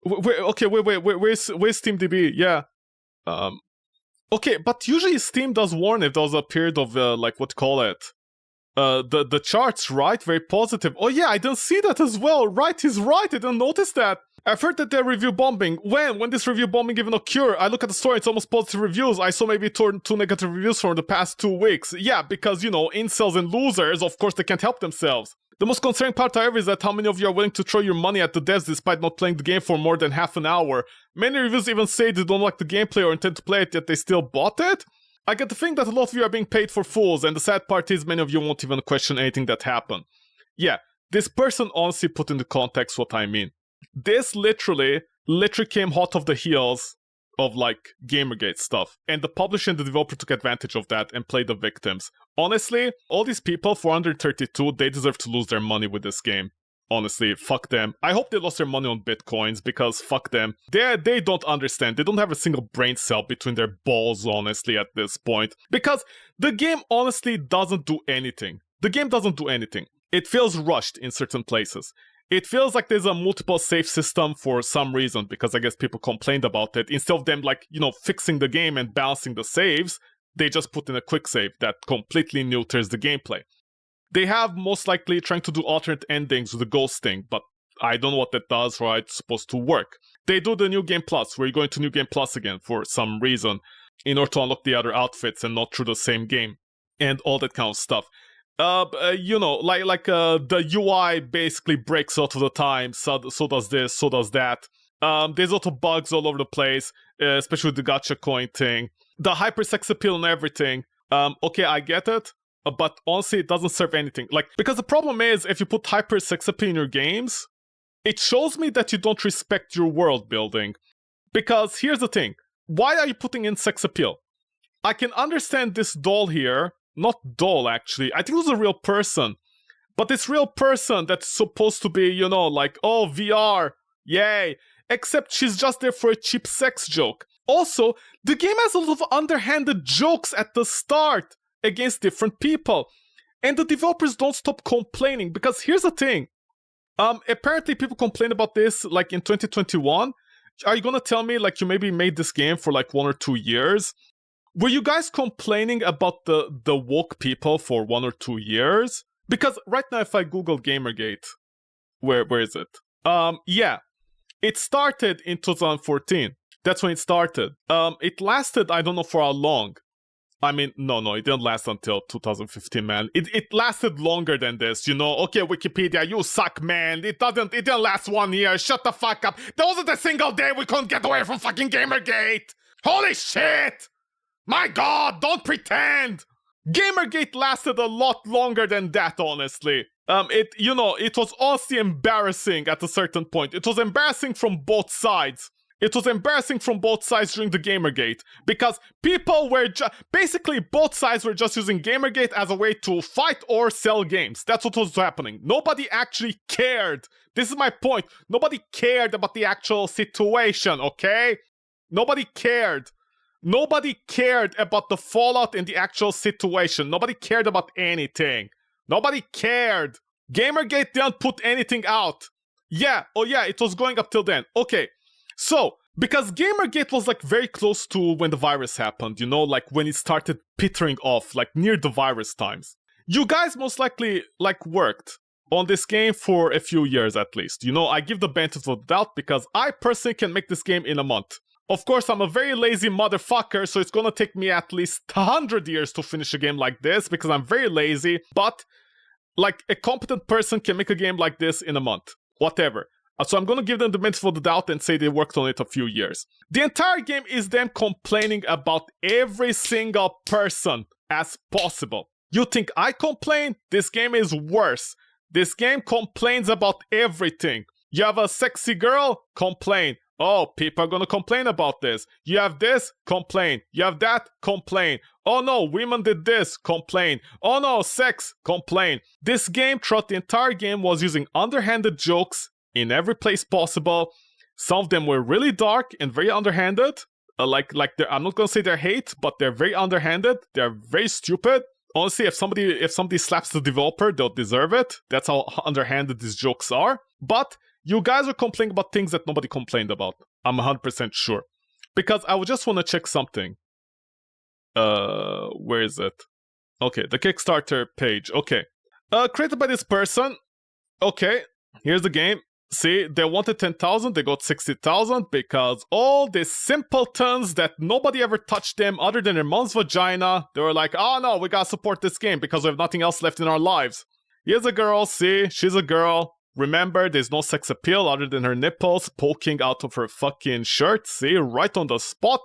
Where's SteamDB? Yeah. Okay, but usually Steam does warn if there was a period of like, what call it? The charts, right? Very positive. Oh yeah, I didn't see that as well. Right, he's right. I didn't notice that. I've heard that they're review bombing. When this review bombing even occur? I look at the story, it's almost positive reviews. I saw maybe two negative reviews for the past 2 weeks. Yeah, because, you know, incels and losers, of course they can't help themselves. The most concerning part, however, is that how many of you are willing to throw your money at the devs despite not playing the game for more than half an hour. Many reviews even say they don't like the gameplay or intend to play it, yet they still bought it. I get the feeling that a lot of you are being paid for fools, and the sad part is many of you won't even question anything that happened. Yeah, this person honestly put into context what I mean. This literally came hot off the heels of like Gamergate stuff, and the publisher and the developer took advantage of that and played the victims. Honestly, all these people, 432, they deserve to lose their money with this game. Honestly, fuck them. I hope they lost their money on bitcoins, because fuck them. They don't understand. They don't have a single brain cell between their balls, honestly, at this point. Because the game honestly doesn't do anything. The game doesn't do anything. It feels rushed in certain places. It feels like there's a multiple save system for some reason, because I guess people complained about it. Instead of them, like, you know, fixing the game and balancing the saves, they just put in a quick save that completely neuters the gameplay. They have most likely trying to do alternate endings with the ghosting, but I don't know what that does or how it's supposed to work. They do the New Game Plus, where you go into New Game Plus again for some reason, in order to unlock the other outfits and not through the same game, and all that kind of stuff. You know, the UI basically breaks out of the time, so does this, so does that. There's also bugs all over the place, especially with the gacha coin thing. The hyper sex appeal and everything, okay, I get it, but honestly, it doesn't serve anything. Like, because the problem is, if you put hyper sex appeal in your games, it shows me that you don't respect your world building. Because here's the thing, why are you putting in sex appeal? I can understand this doll here, not doll actually, I think it was a real person. But this real person that's supposed to be, you know, like, oh, VR, yay. Except she's just there for a cheap sex joke. Also, the game has a lot of underhanded jokes at the start against different people. And the developers don't stop complaining, because here's the thing. Apparently people complained about this like in 2021. Are you gonna tell me like you maybe made this game for like 1 or 2 years? Were you guys complaining about the woke people for 1 or 2 years? Because right now if I Google Gamergate, where is it? Yeah. It started in 2014. That's when it started. It lasted, I don't know for how long. I mean, no, it didn't last until 2015, man. It lasted longer than this, you know? Okay, Wikipedia, you suck, man. It didn't last 1 year. Shut the fuck up. There wasn't a single day we couldn't get away from fucking Gamergate. Holy shit! My god, don't pretend! Gamergate lasted a lot longer than that, honestly. It was honestly embarrassing at a certain point. It was embarrassing from both sides. It was embarrassing from both sides during the Gamergate, because people were basically both sides were just using Gamergate as a way to fight or sell games. That's what was happening. Nobody actually cared. This is my point. Nobody cared about the actual situation, okay? Nobody cared. Nobody cared about the fallout in the actual situation. Nobody cared about anything. Nobody cared. Gamergate didn't put anything out. Yeah, oh yeah, it was going up till then. Okay, so, because Gamergate was like very close to when the virus happened, you know, like when it started petering off, like near the virus times. You guys most likely like worked on this game for a few years at least. You know, I give the benefit of the doubt because I personally can make this game in a month. Of course, I'm a very lazy motherfucker, so it's gonna take me at least 100 years to finish a game like this because I'm very lazy, but like a competent person can make a game like this in a month. Whatever. So I'm gonna give them the benefit of the doubt and say they worked on it a few years. The entire game is them complaining about every single person as possible. You think I complain? This game is worse. This game complains about everything. You have a sexy girl? Complain. Oh, people are gonna complain about this. You have this? Complain. You have that? Complain. Oh no, women did this? Complain. Oh no, sex? Complain. This game, throughout the entire game, was using underhanded jokes in every place possible. Some of them were really dark and very underhanded. I'm not gonna say they're hate, but they're very underhanded. They're very stupid. Honestly, if somebody slaps the developer, they'll deserve it. That's how underhanded these jokes are. But you guys are complaining about things that nobody complained about. I'm 100% sure. Because I would just want to check something. Where is it? Okay, the Kickstarter page. Okay. Created by this person. Okay, here's the game. See, they wanted 10,000, they got 60,000 because all these simpletons that nobody ever touched them other than their mom's vagina, they were like, oh no, we gotta support this game because we have nothing else left in our lives. Here's a girl, see, she's a girl. Remember, there's no sex appeal other than her nipples poking out of her fucking shirt. See, right on the spot.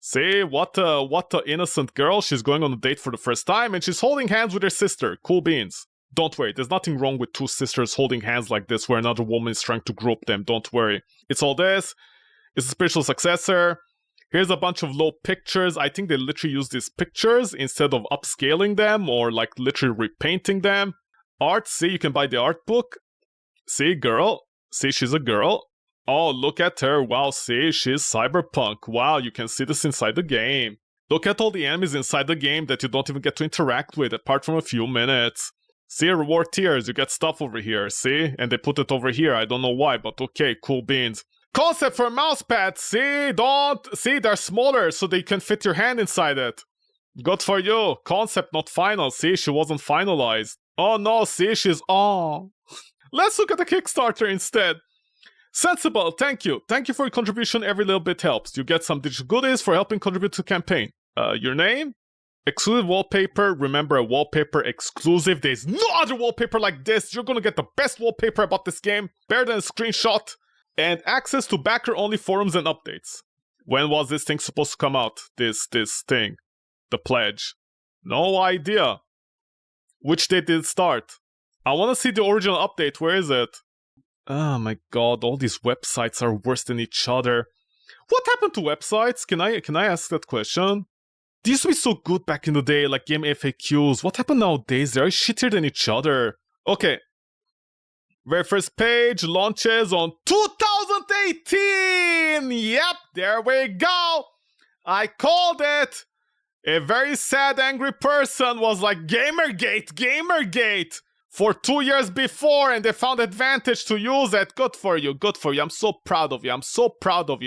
See, what a innocent girl. She's going on a date for the first time and she's holding hands with her sister. Cool beans. Don't worry, there's nothing wrong with two sisters holding hands like this where another woman is trying to group them. Don't worry. It's all this. It's a spiritual successor. Here's a bunch of low pictures. I think they literally use these pictures instead of upscaling them or like literally repainting them. Art, see, you can buy the art book. See, girl. See, she's a girl. Oh, look at her. Wow, see, she's Cyberpunk. Wow, you can see this inside the game. Look at all the enemies inside the game that you don't even get to interact with apart from a few minutes. See, reward tiers, you get stuff over here, see? And they put it over here, I don't know why, but okay, cool beans. Concept for mousepads, see, they're smaller so they can fit your hand inside it. Good for you. Concept, not final, see, she wasn't finalized. Oh no, see, Let's look at the Kickstarter instead. Sensible, thank you. Thank you for your contribution, every little bit helps. You get some digital goodies for helping contribute to the campaign. Your name? Exclusive wallpaper, remember a wallpaper exclusive. There's no other wallpaper like this. You're gonna get the best wallpaper about this game, better than a screenshot. And access to backer-only forums and updates. When was this thing supposed to come out? This thing. The pledge. No idea. Which date did it start? I wanna see the original update, where is it? Oh my god, all these websites are worse than each other. What happened to websites? Can I ask that question? They used to be so good back in the day, like game FAQs. What happened nowadays? They're shittier than each other. Okay. Very first page launches on 2018! Yep, there we go! I called it! A very sad, angry person was like, Gamergate! For 2 years before, and they found advantage to use it. Good for you. I'm so proud of you.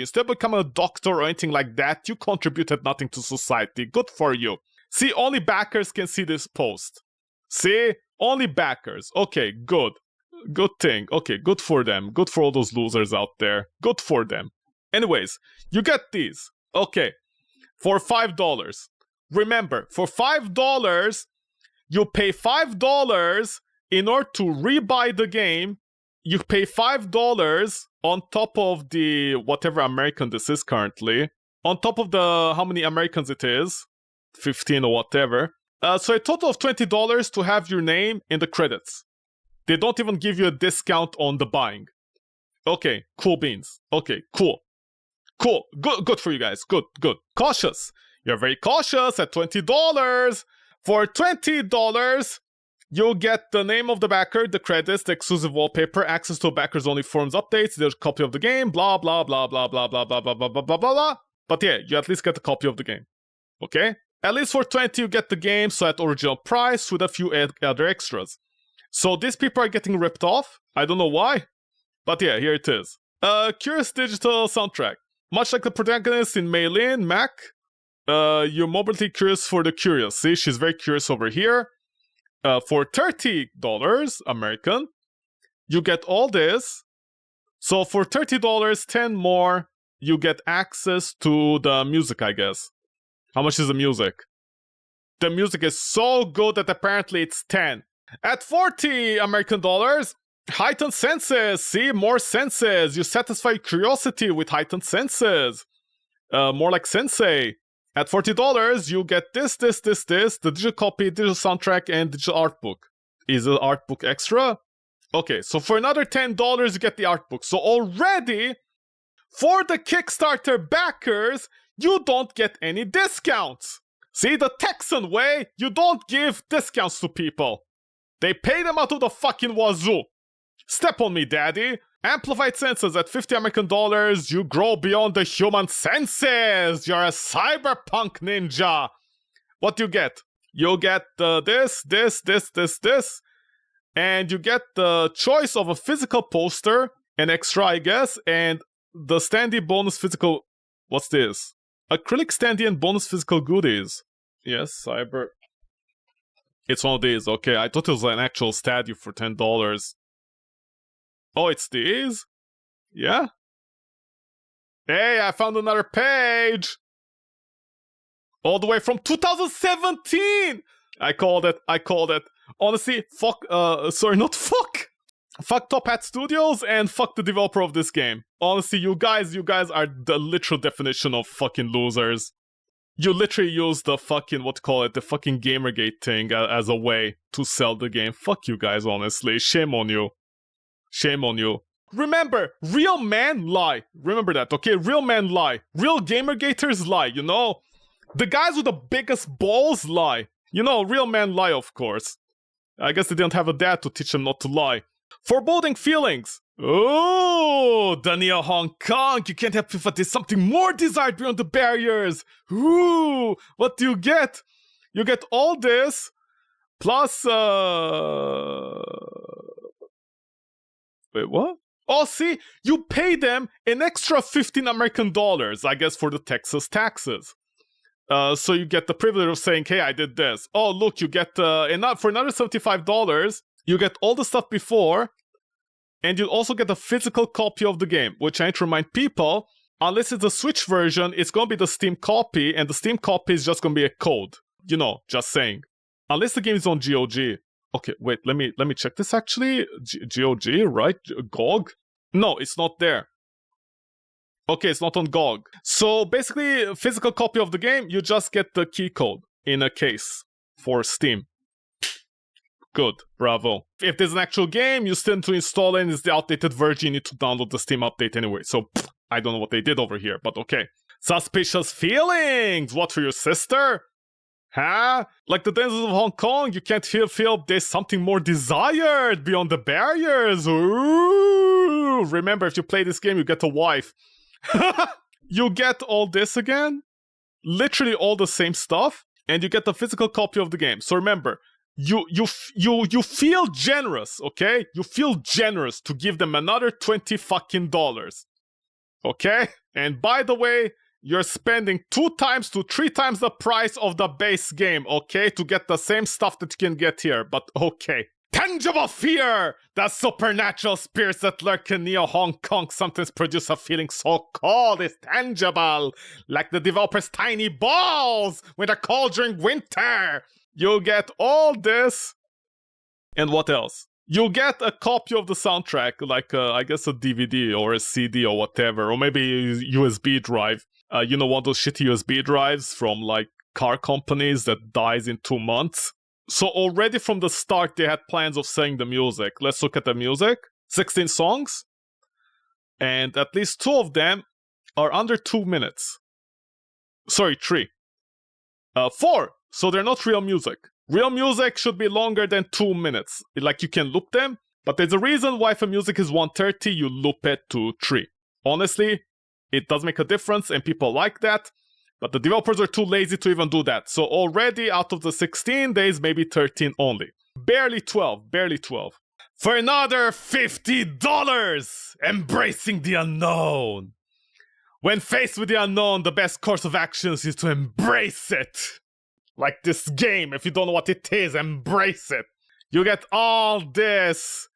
Instead of becoming a doctor or anything like that, you contributed nothing to society. Good for you. See, only backers can see this post. See? Only backers. Okay, good. Good thing. Okay, good for them. Good for all those losers out there. Good for them. Anyways, you get these. Okay. For $5. Remember, for $5, you pay $5 in order to rebuy the game. You pay $5 on top of the whatever American this is currently. On top of the how many Americans it is. 15 or whatever. So a total of $20 to have your name in the credits. They don't even give you a discount on the buying. Okay, cool beans. Okay, cool. Good for you guys. Good. Cautious. You're very cautious at $20. For $20, you'll get the name of the backer, the credits, the exclusive wallpaper, access to backers only forums updates, there's a copy of the game, blah blah blah blah blah blah blah blah blah blah blah blah. But yeah, you at least get a copy of the game. Okay? At least for $20 you get the game, so at original price with a few other extras. So these people are getting ripped off. I don't know why. But yeah, here it is. Curious digital soundtrack. Much like the protagonist in Maylin, Mac, you're morbidly curious for the curious. See, she's very curious over here. For $30 American, you get all this. So for $30, 10 more, you get access to the music, I guess. How much is the music? The music is so good that apparently it's 10. At $40 American dollars, heightened senses. See, more senses. You satisfy curiosity with heightened senses. More like sensei. At $40, you get this, the digital copy, digital soundtrack, and digital art book. Is the art book extra? Okay, so for another $10, you get the art book. So already, for the Kickstarter backers, you don't get any discounts. See, the Texan way, you don't give discounts to people. They pay them out of the fucking wazoo. Step on me, daddy. Amplified senses at $50 American dollars, you grow beyond the human senses. You're a cyberpunk ninja. What do you get? You'll get this, and you get the choice of a physical poster, an extra, I guess, and the standee bonus physical. What's this? Acrylic standee and bonus physical goodies. Yes, cyber. It's one of these. Okay, I thought it was an actual statue for $10. Oh, it's these? Yeah? Hey, I found another page! All the way from 2017! I called it. Honestly, fuck, Fuck Top Hat Studios and fuck the developer of this game. Honestly, you guys are the literal definition of fucking losers. You literally use the fucking, the fucking Gamergate thing as a way to sell the game. Fuck you guys, honestly. Shame on you. Shame on you. Remember, real men lie. Remember that, okay? Real men lie. Real gamergators lie, you know? The guys with the biggest balls lie. You know, real men lie, of course. I guess they didn't have a dad to teach them not to lie. Foreboding feelings. Oh, the Neo Hong Kong. You can't help but there's something more desired beyond the barriers. Ooh, what do you get? You get all this, plus, wait, what? Oh, see, you pay them an extra 15 American dollars, I guess, for the Texas taxes. So you get the privilege of saying, hey, I did this. Oh, look, you get, for another $75, you get all the stuff before, and you also get a physical copy of the game, which I need to remind people, unless it's a Switch version, it's going to be the Steam copy, and the Steam copy is just going to be a code. You know, just saying. Unless the game is on GOG. Okay, wait, let me check this actually. GOG, right? GOG? No, it's not there. Okay, it's not on GOG. So basically, a physical copy of the game, you just get the key code in a case for Steam. Good, bravo. If there's an actual game, you still need to install it, and it's the outdated version, you need to download the Steam update anyway. So, I don't know what they did over here, but okay. Suspicious feelings! What, for your sister? Huh? Like the denizens of Hong Kong, you can't feel there's something more desired beyond the barriers. Ooh! Remember, if you play this game, you get a wife. You get all this again, literally all the same stuff, and you get the physical copy of the game. So remember, you feel generous, okay? You feel generous to give them another $20 fucking dollars, okay? And by the way, you're spending 2 times to 3 times the price of the base game, okay? To get the same stuff that you can get here, but okay. Tangible fear! The supernatural spirits that lurk in Neo Hong Kong sometimes produce a feeling so cold it's tangible, like the developer's tiny balls when they're cold during winter. You get all this, and what else? You get a copy of the soundtrack, like I guess a DVD or a CD or whatever, or maybe a USB drive. You know, one of those shitty USB drives from like car companies that dies in 2 months. So already from the start, they had plans of selling the music. Let's look at the music. 16 songs. And at least 2 of them are under 2 minutes. Sorry, 3. 4. So they're not real music. Real music should be longer than 2 minutes. Like, you can loop them. But there's a reason why if a music is 130, you loop it to 3. Honestly, it does make a difference and people like that. But the developers are too lazy to even do that. So already out of the 16 days, maybe 13 only. Barely 12. Barely 12. For another $50! Embracing the unknown. When faced with the unknown, the best course of actions is to embrace it. Like this game, if you don't know what it is, embrace it. You get all this.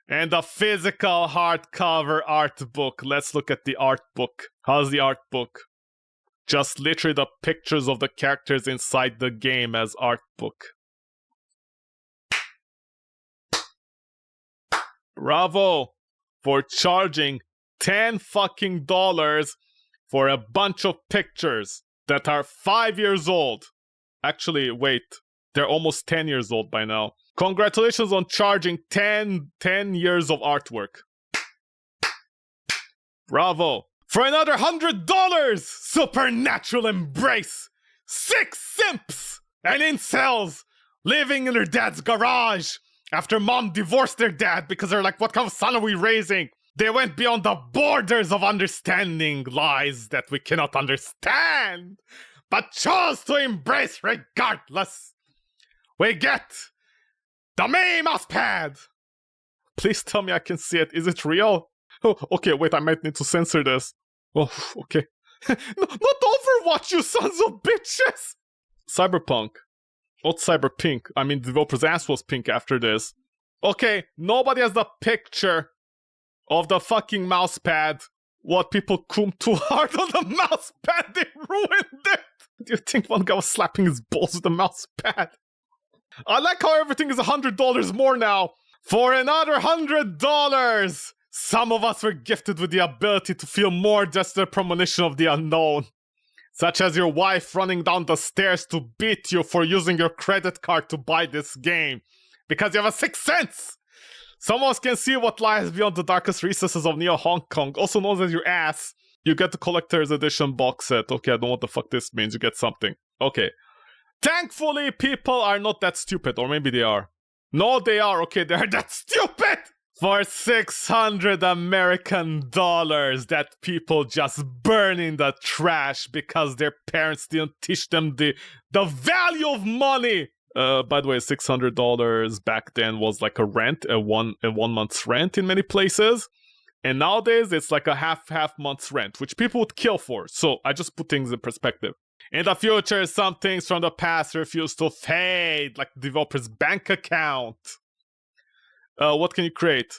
And a physical hardcover art book. Let's look at the art book. How's the art book? Just literally the pictures of the characters inside the game as art book. Bravo for charging $10 fucking dollars for a bunch of pictures that are 5 years old. Actually, wait, they're almost 10 years old by now. Congratulations on charging 10 years of artwork. Bravo. For another $100! Supernatural embrace! 6 simps and incels living in their dad's garage after mom divorced their dad because they're like, what kind of son are we raising? They went beyond the borders of understanding lies that we cannot understand, but chose to embrace regardless. We get the May mouse pad! Please tell me I can see it. Is it real? Oh, okay, wait, I might need to censor this. Oh, okay. No, not Overwatch, you sons of bitches! Cyberpunk. Not Cyberpink. I mean, the developer's ass was pink after this. Okay, nobody has the picture of the fucking mouse pad. What, people coomed too hard on the mouse pad? They ruined it! Do you think one guy was slapping his balls with the mouse pad? I like how everything is $100 more now. For another $100! Some of us were gifted with the ability to feel more just the premonition of the unknown. Such as your wife running down the stairs to beat you for using your credit card to buy this game. Because you have a 6th sense! Some of us can see what lies beyond the darkest recesses of Neo Hong Kong, also known as your ass. You get the collector's edition box set. Okay, I don't know what the fuck this means. You get something. Okay. Thankfully, people are not that stupid. Or maybe they are. No, they are. Okay, they're that stupid! For 600 American dollars that people just burn in the trash because their parents didn't teach them the value of money. By the way, $600 back then was like a rent, a one month's rent in many places. And nowadays, it's like a half month's rent, which people would kill for. So I just put things in perspective. In the future, some things from the past refuse to fade, like the developer's bank account. What can you create?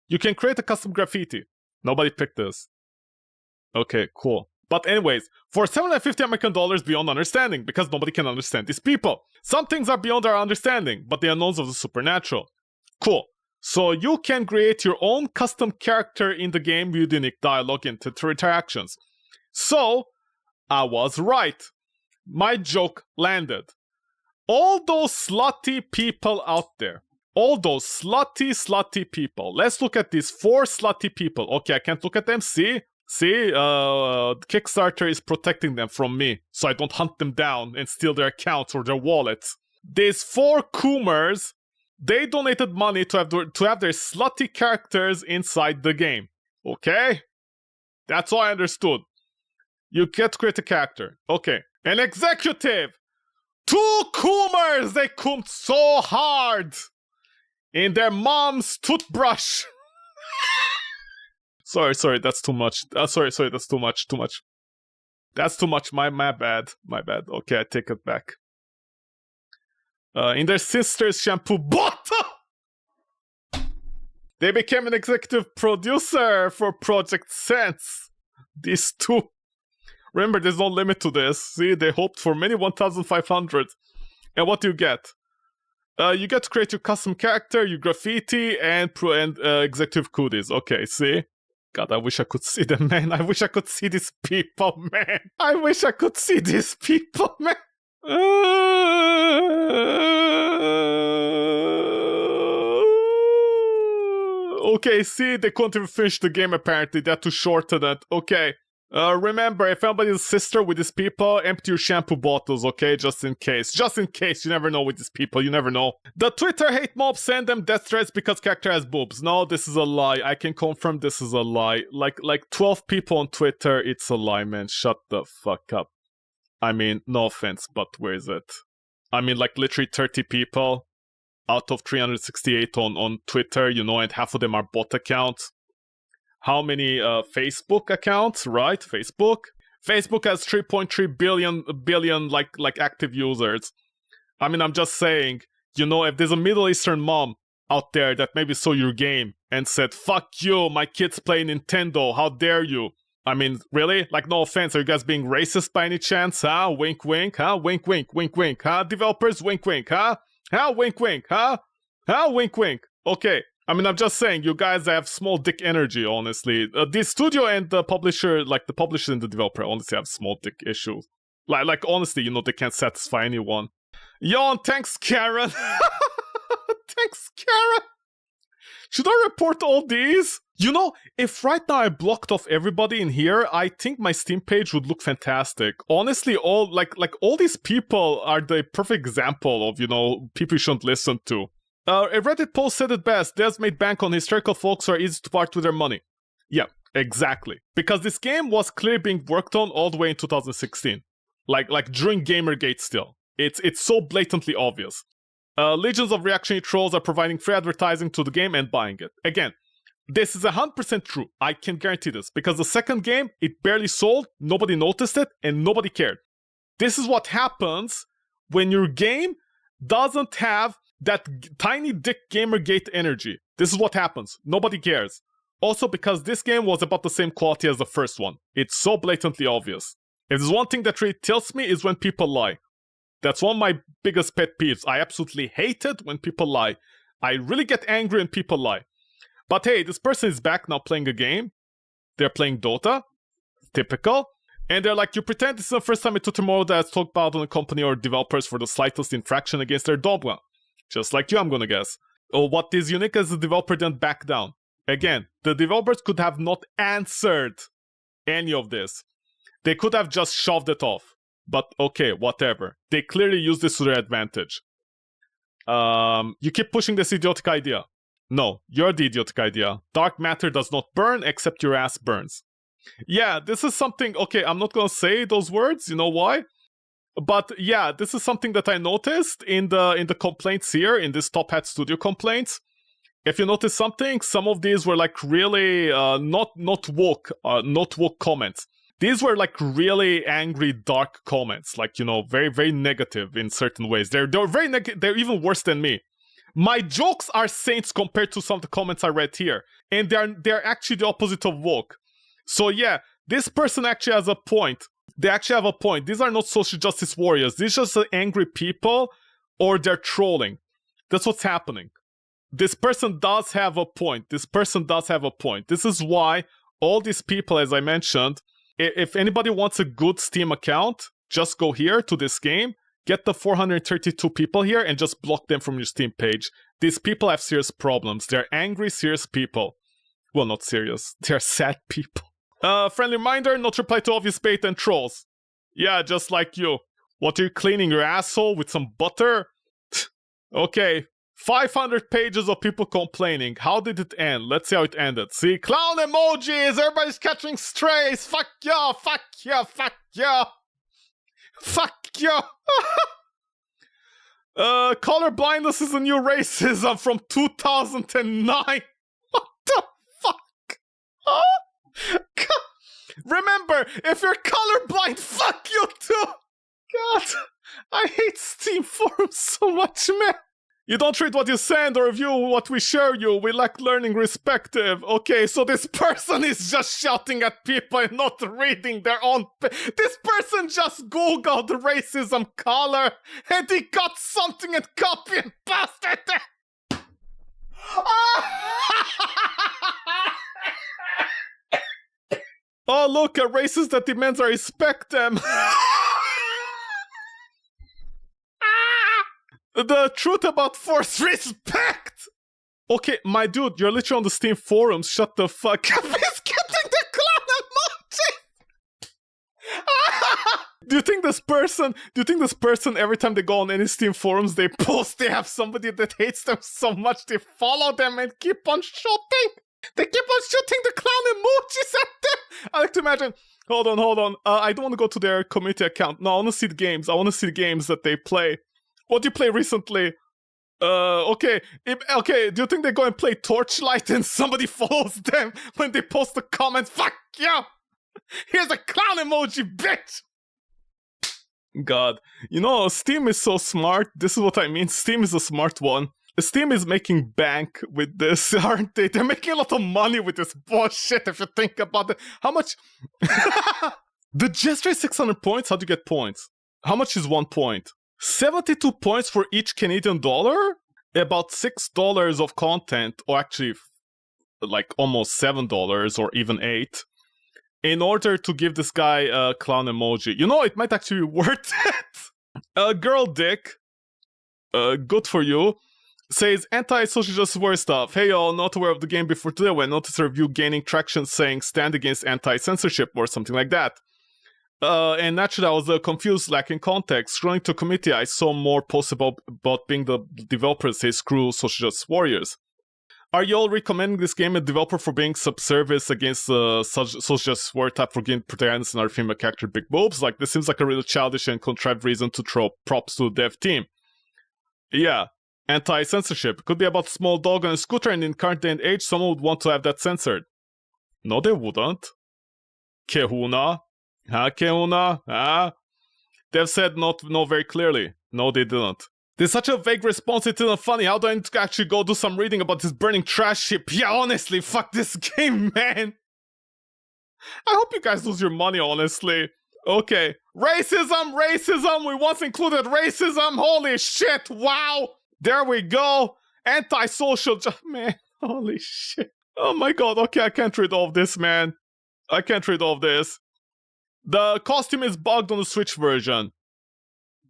You can create a custom graffiti. Nobody picked this. Okay, cool. But anyways, for $750 beyond understanding, because nobody can understand these people. Some things are beyond our understanding, but the unknowns of the supernatural. Cool. So you can create your own custom character in the game with unique dialogue and interactions. So, I was right. My joke landed. All those slutty people out there. All those slutty people. Let's look at these 4 slutty people. Okay, I can't look at them. See? Kickstarter is protecting them from me, so I don't hunt them down and steal their accounts or their wallets. These 4 Coomers, they donated money to have their slutty characters inside the game. Okay? That's all I understood. You get to create a character. Okay. An executive! 2 Coomers! They coomed so hard! In their mom's toothbrush. Sorry, that's too much. Sorry, that's too much. That's too much. My bad. Okay, I take it back. In their sister's shampoo bottle. They became an executive producer for Project Sense. These 2. Remember, there's no limit to this. See, they hoped for many 1,500. And what do you get? You get to create your custom character, your graffiti, and executive goodies. Okay, see? God, I wish I could see them, man. I wish I could see these people, man. Okay, see, they couldn't even finish the game apparently. They had to shorten it. Okay. Remember, if anybody's sister with these people, empty your shampoo bottles, okay? Just in case. You never know with these people, you never know. The Twitter hate mob send them death threats because character has boobs. No, this is a lie. I can confirm this is a lie. Like 12 people on Twitter, it's a lie, man. Shut the fuck up. I mean, no offense, but where is it? I mean, like literally 30 people out of 368 on Twitter, you know, and half of them are bot accounts. How many Facebook accounts, right? Facebook has 3.3 billion like active users. I mean, I'm just saying, you know, if there's a Middle Eastern mom out there that maybe saw your game and said, fuck you, my kids play Nintendo, how dare you? I mean, really? Like, no offense, are you guys being racist by any chance? Huh? Wink, wink, huh? Wink, wink, wink, wink, huh? Developers, wink, wink, huh? Huh? Wink, wink, huh? Huh? Wink, wink. Okay. I mean, I'm just saying, you guys have small dick energy, honestly. The studio and the publisher, like the publisher and the developer, honestly have small dick issues. Like honestly, you know, they can't satisfy anyone. Yawn, thanks, Karen. Thanks, Karen. Should I report all these? You know, if right now I blocked off everybody in here, I think my Steam page would look fantastic. Honestly, all these people are the perfect example of, you know, people you shouldn't listen to. A Reddit post said it best. Devs made bank on historical folks who are easy to part with their money. Yeah, exactly. Because this game was clearly being worked on all the way in 2016. Like during Gamergate still. It's so blatantly obvious. Legions of reactionary trolls are providing free advertising to the game and buying it. Again, this is 100% true. I can guarantee this. Because the second game, it barely sold, nobody noticed it, and nobody cared. This is what happens when your game doesn't have that tiny dick Gamergate energy. This is what happens. Nobody cares. Also because this game was about the same quality as the first one. It's so blatantly obvious. If there's one thing that really tilts me is when people lie. That's one of my biggest pet peeves. I absolutely hate it when people lie. I really get angry when people lie. But hey, this person is back now playing a game. They're playing Dota. Typical. And they're like, you pretend this is the first time it took tomorrow that's talked about on a company or developers for the slightest infraction against their dogma. Just like you, I'm gonna guess. What is unique is the developer didn't back down. Again, the developers could have not answered any of this. They could have just shoved it off. But okay, whatever. They clearly use this to their advantage. You keep pushing this idiotic idea. No, you're the idiotic idea. Dark matter does not burn except your ass burns. Yeah, this is something... Okay, I'm not gonna say those words, you know why? But yeah, this is something that I noticed in the complaints here, in this Top Hat Studio complaints. If you notice something, some of these were like really not woke comments. These were like really angry, dark comments, like, you know, very, very negative in certain ways. They're very negative. They're even worse than me. My jokes are saints compared to some of the comments I read here, and they're actually the opposite of woke. So yeah, this person actually has a point. They actually have a point. These are not social justice warriors. These are just angry people, or they're trolling. That's what's happening. This person does have a point. This person does have a point. This is why all these people, as I mentioned, if anybody wants a good Steam account, just go here to this game, get the 432 people here, and just block them from your Steam page. These people have serious problems. They're angry, serious people. Well, not serious. They're sad people. Friendly reminder, not reply to obvious bait and trolls. Yeah, just like you. What, are you cleaning your asshole with some butter? Okay. 500 pages of people complaining. How did it end? Let's see how it ended. See, clown emojis! Everybody's catching strays! Fuck yeah! Fuck yeah! Fuck yeah! Fuck yeah! Color blindness is a new racism from 2009. What the fuck? Remember, if you're colorblind, fuck you too! God, I hate Steam forums so much, man. You don't read what you send or review what we share you. We lack learning respective. Okay, so this person is just shouting at people and not reading their own... This person just googled racism color and he got something and copy and pasted it. Oh, look, a racist that demands I respect them. The truth about forced respect! Okay, my dude, you're literally on the Steam forums. Shut the fuck up. He's getting the clown emoji! Do you think this person, every time they go on any Steam forums, they have somebody that hates them so much, they follow them and keep on shooting? They keep on shooting the clown emojis at them! I like to imagine... Hold on. I don't want to go to their community account. No, I want to see the games. I want to see the games that they play. What do you play recently? Okay, do you think they go and play Torchlight and somebody follows them when they post the comments? Fuck yeah! Here's a clown emoji, bitch! God, you know, Steam is so smart. This is what I mean. Steam is a smart one. Steam is making bank with this, aren't they? They're making a lot of money with this bullshit if you think about it. How much? The gesture is 600 points? How do you get points? How much is 1 point? 72 points for each Canadian dollar? About $6 of content, or actually like almost $7 or even $8, in order to give this guy a clown emoji. You know, it might actually be worth it. Girl Dick, good for you, says anti-social justice warrior stuff. Hey y'all, not aware of the game before today when I noticed a review gaining traction saying stand against anti-censorship or something like that. And naturally I was confused, lacking context. Scrolling to committee, I saw more posts about being the developers say screw social justice warriors. Are you all recommending this game a developer for being subservious against social justice warrior type for getting protagonists and our female character big boobs? Like, this seems like a really childish and contrived reason to throw props to the dev team. Yeah, anti-censorship. Could be about a small dog on a scooter, and in current day and age, someone would want to have that censored. No, they wouldn't. Kehuna? Huh, Kehuna? Huh? They've said no very clearly. No, they didn't. There's such a vague response, it's not funny. How do I need to actually go do some reading about this burning trash ship? Yeah, honestly, fuck this game, man. I hope you guys lose your money, honestly. Okay. Racism! We once included racism! Holy shit, wow! There we go! Anti-social man, holy shit. Oh my god, okay, I can't read all of this, man. I can't read all of this. The costume is bugged on the Switch version.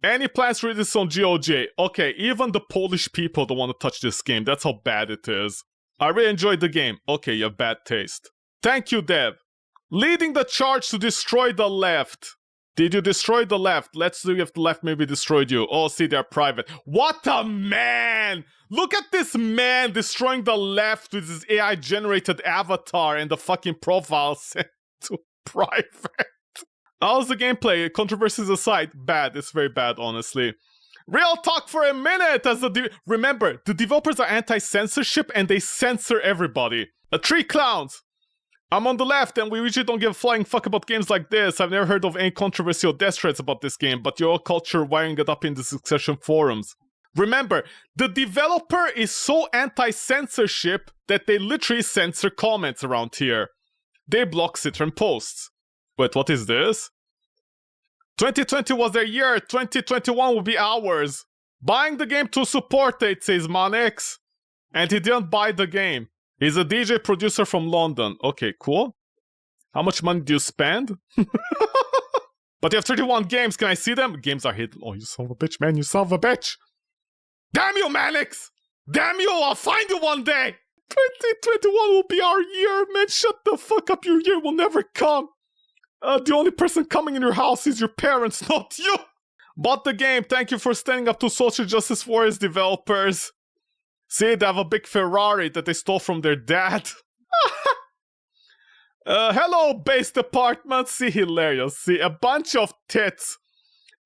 Any plans to release on GOG? Okay, even the Polish people don't want to touch this game. That's how bad it is. I really enjoyed the game. Okay, you have bad taste. Thank you, Dev. Leading the charge to destroy the left. Did you destroy the left? Let's see if the left maybe destroyed you. Oh, see, they're private. What a man! Look at this man destroying the left with his AI-generated avatar and the fucking profile set to private. How's the gameplay? Controversies aside, bad. It's very bad, honestly. Real talk for a minute! Remember, the developers are anti-censorship and they censor everybody. 3 clowns! I'm on the left and we usually don't give a flying fuck about games like this. I've never heard of any controversial death threats about this game, but your culture wiring it up in the Succession forums. Remember, the developer is so anti-censorship that they literally censor comments around here. They block Citron posts. Wait, what is this? 2020 was their year, 2021 will be ours. Buying the game to support it, says Manix. And he didn't buy the game. He's a DJ producer from London. Okay, cool. How much money do you spend? But you have 31 games, can I see them? Games are hidden. Oh, you son of a bitch, man, you son of a bitch. Damn you, Manix! Damn you, I'll find you one day! 2021 will be our year, man, shut the fuck up, your year will never come. The only person coming in your house is your parents, not you! Bought the game, thank you for standing up to social justice warriors developers. See, they have a big Ferrari that they stole from their dad. Hello, base department. See, hilarious. See, a bunch of tits.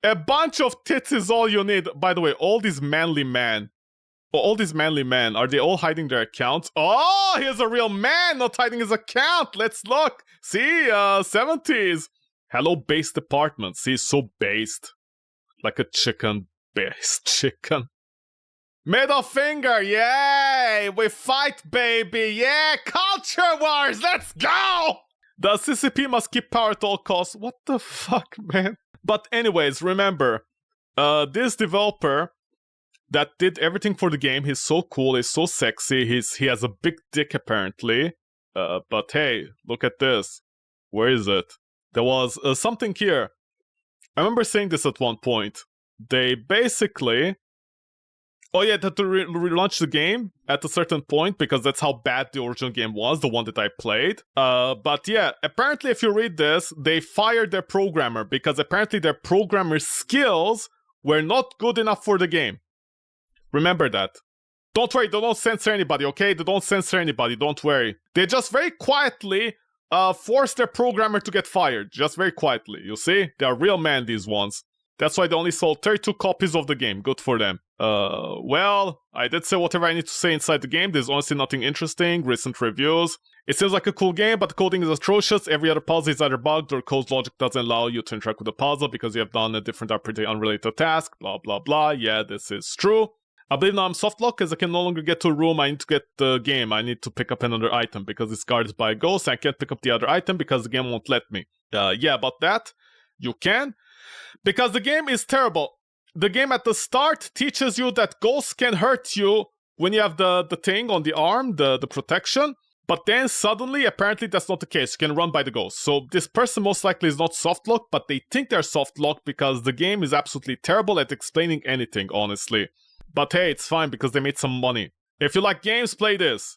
A bunch of tits is all you need. By the way, all these manly men. All these manly men, are they all hiding their accounts? Oh, here's a real man not hiding his account. Let's look. See, 70s. Hello, base department. See, so based. Like a chicken. Based chicken. Middle finger, yay! We fight, baby, yeah! Culture wars, let's go! The CCP must keep power at all costs. What the fuck, man? But anyways, remember, this developer that did everything for the game, he's so cool, he's so sexy, he has a big dick apparently. But hey, look at this. Where is it? There was something here. I remember saying this at one point. They basically... Oh yeah, they had to relaunch the game at a certain point because that's how bad the original game was, the one that I played. But yeah, apparently if you read this, they fired their programmer because apparently their programmer's skills were not good enough for the game. Remember that. Don't worry, they don't censor anybody, okay? They don't censor anybody, don't worry. They just very quietly forced their programmer to get fired. Just very quietly, you see? They are real men, these ones. That's why they only sold 32 copies of the game. Good for them. Well, I did say whatever I need to say inside the game. There's honestly nothing interesting. Recent reviews. It seems like a cool game, but the coding is atrocious. Every other puzzle is either bugged or code logic doesn't allow you to interact with the puzzle because you have done a different or pretty unrelated task. Blah, blah, blah. Yeah, this is true. I believe now I'm softlocked as I can no longer get to a room. I need to get the game. I need to pick up another item because it's guarded by a ghost. I can't pick up the other item because the game won't let me. Yeah, about that, you can. Because the game is terrible. The game at the start teaches you that ghosts can hurt you when you have the thing on the arm, the protection. But then suddenly, apparently that's not the case. You can run by the ghost. So this person most likely is not softlocked, but they think they're softlocked because the game is absolutely terrible at explaining anything, honestly. But hey, it's fine because they made some money. If you like games, play this.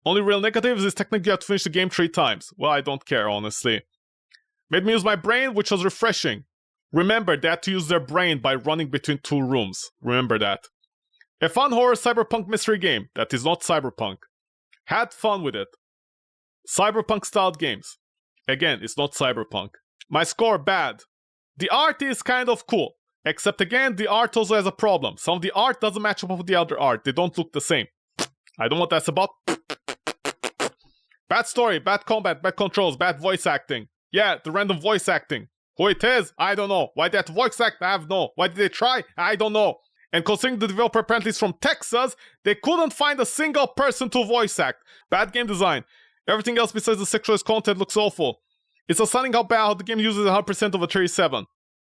Only real negatives is technically you have to finish the game 3 times. Well, I don't care, honestly. Made me use my brain, which was refreshing. Remember, they had to use their brain by running between 2 rooms. Remember that. A fun horror cyberpunk mystery game that is not cyberpunk. Had fun with it. Cyberpunk-styled games. Again, it's not cyberpunk. My score, bad. The art is kind of cool. Except again, the art also has a problem. Some of the art doesn't match up with the other art. They don't look the same. I don't know what that's about. Bad story, bad combat, bad controls, bad voice acting. Yeah, the random voice acting. Who it is? I don't know. Why that voice act? I have no. Why did they try? I don't know. And considering the developer apparently is from Texas, they couldn't find a single person to voice act. Bad game design. Everything else besides the sexualized content looks awful. It's stunning how bad how the game uses 100% of a 37.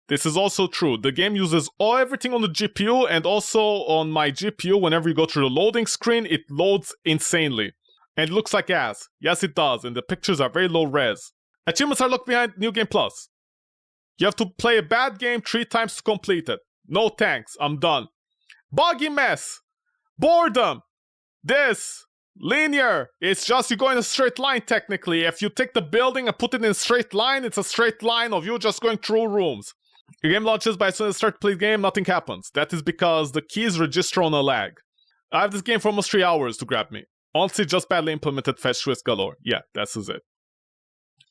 This is also true. The game uses everything on the GPU and also on my GPU. Whenever you go through the loading screen, it loads insanely. And it looks like ass. Yes, it does. And the pictures are very low res. Achievements are locked behind New Game Plus. You have to play a bad game 3 times to complete it. No thanks, I'm done. Buggy mess. Boredom. This. Linear. It's just you go in a straight line technically. If you take the building and put it in a straight line, it's a straight line of you just going through rooms. Your game launches, but as soon as you start to play the game, nothing happens. That is because the keys register on a lag. I have this game for almost 3 hours to grab me. Honestly, just badly implemented fetch twist galore. Yeah, that's it.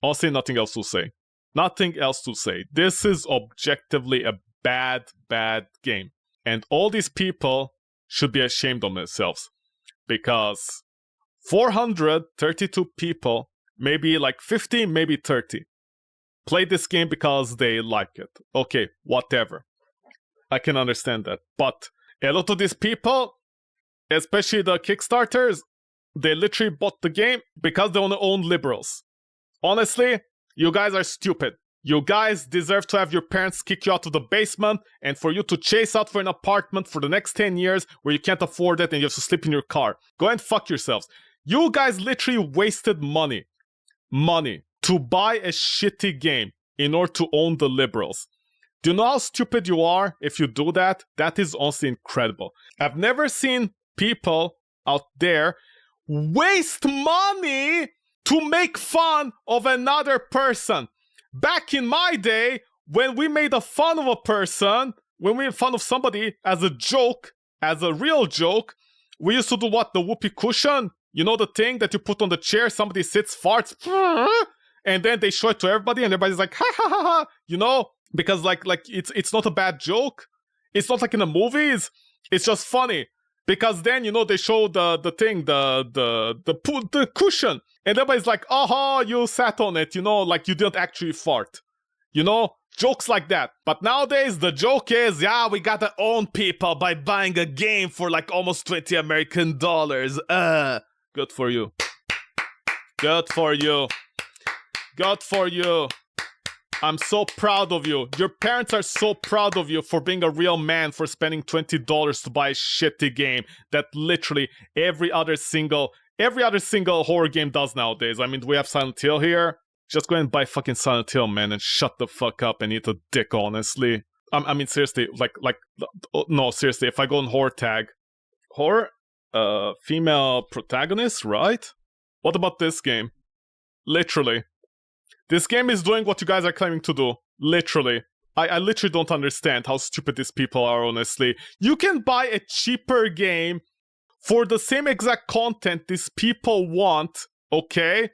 Honestly, nothing else to say. Nothing else to say. This is objectively a bad game. And all these people should be ashamed of themselves. Because 432 people, maybe like 50, maybe 30, play this game because they like it. Okay, whatever. I can understand that. But a lot of these people, especially the Kickstarters, they literally bought the game because they want to own liberals. Honestly, you guys are stupid. You guys deserve to have your parents kick you out of the basement and for you to chase out for an apartment for the next 10 years where you can't afford it and you have to sleep in your car. Go and fuck yourselves. You guys literally wasted money to buy a shitty game in order to own the liberals. Do you know how stupid you are if you do that? That is honestly incredible. I've never seen people out there waste money to make fun of another person. Back in my day, when we made a fun of a person, when we made fun of somebody as a joke, as a real joke, we used to do what? The whoopee cushion? You know the thing that you put on the chair, somebody sits, farts, and then they show it to everybody and everybody's like, ha ha ha ha, you know? Because like it's not a bad joke. It's not like in the movies. It's just funny. Because then, you know, they show the thing, the cushion. And everybody's like, aha, you sat on it, you know, like you didn't actually fart. You know, jokes like that. But nowadays, the joke is, yeah, we gotta own people by buying a game for like almost $20 American. Good for you. Good for you. Good for you. I'm so proud of you. Your parents are so proud of you for being a real man, for spending $20 to buy a shitty game that literally every other single horror game does nowadays. I mean, we have Silent Hill here. Just go and buy fucking Silent Hill, man, and shut the fuck up and eat a dick, honestly. I mean, seriously, no, seriously, if I go on horror tag, female protagonist, right? What about this game? Literally. This game is doing what you guys are claiming to do. Literally. I literally don't understand how stupid these people are, honestly. You can buy a cheaper game for the same exact content these people want, okay?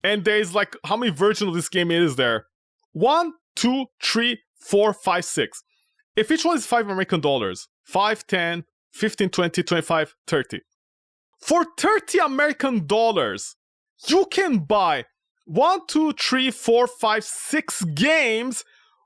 And there's like, how many versions of this game is there? 1, 2, 3, 4, 5, 6. If each one is $5 American, 5, 10, 15, 20, 25, 30. For $30 American, you can buy 1, 2, 3, 4, 5, 6 games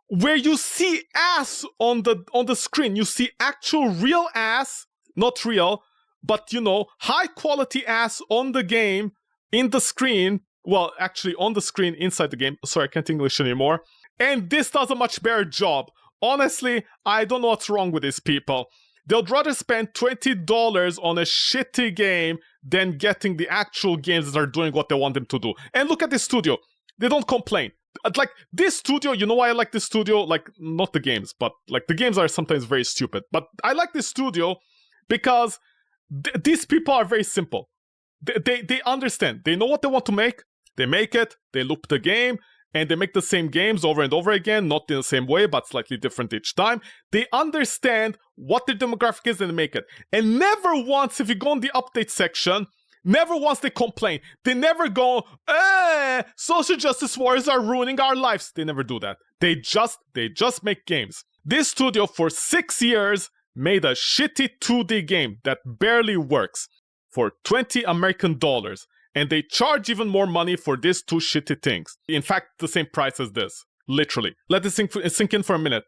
where you see ass on the screen. You see actual real ass, not real, but you know, high quality ass on the game, in the screen. Well, actually on the screen inside the game. Sorry, I can't English anymore. And this does a much better job. Honestly, I don't know what's wrong with these people. They'd rather spend $20 on a shitty game than getting the actual games that are doing what they want them to do. And look at this studio. They don't complain. Like, this studio, you know why I like this studio? Like, not the games, but like the games are sometimes very stupid. But I like this studio because these people are very simple. They understand. They know what they want to make. They make it. They loop the game. And they make the same games over and over again, not in the same way, but slightly different each time. They understand what their demographic is and they make it. And never once, if you go in the update section, never once they complain. They never go, social justice warriors are ruining our lives. They never do that. They just make games. This studio for 6 years made a shitty 2D game that barely works for $20 American. And they charge even more money for these two shitty things. In fact, the same price as this. Literally. Let this sink in for a minute.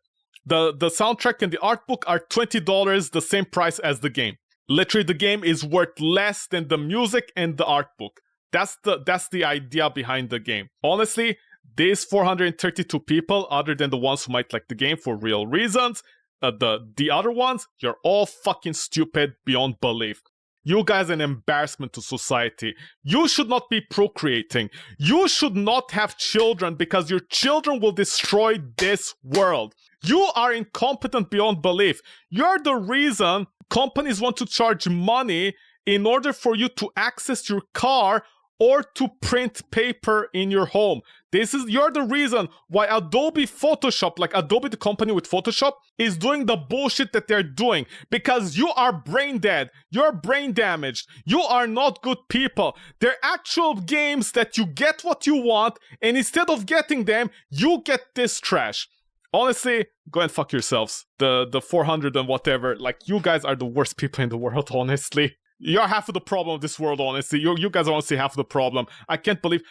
The soundtrack and the art book are $20, the same price as the game. Literally, the game is worth less than the music and the art book. That's the idea behind the game. Honestly, these 432 people, other than the ones who might like the game for real reasons, the other ones, you're all fucking stupid beyond belief. You guys are an embarrassment to society. You should not be procreating. You should not have children because your children will destroy this world. You are incompetent beyond belief. You're the reason companies want to charge money in order for you to access your car or to print paper in your home. You're the reason why Adobe Photoshop, like Adobe, the company with Photoshop, is doing the bullshit that they're doing because you are brain dead. You're brain damaged. You are not good people. They're actual games that you get what you want, and instead of getting them, you get this trash. Honestly, go and fuck yourselves. The 400 and whatever, like, you guys are the worst people in the world, honestly. You're half of the problem of this world, honestly. You guys are honestly half of the problem. I can't believe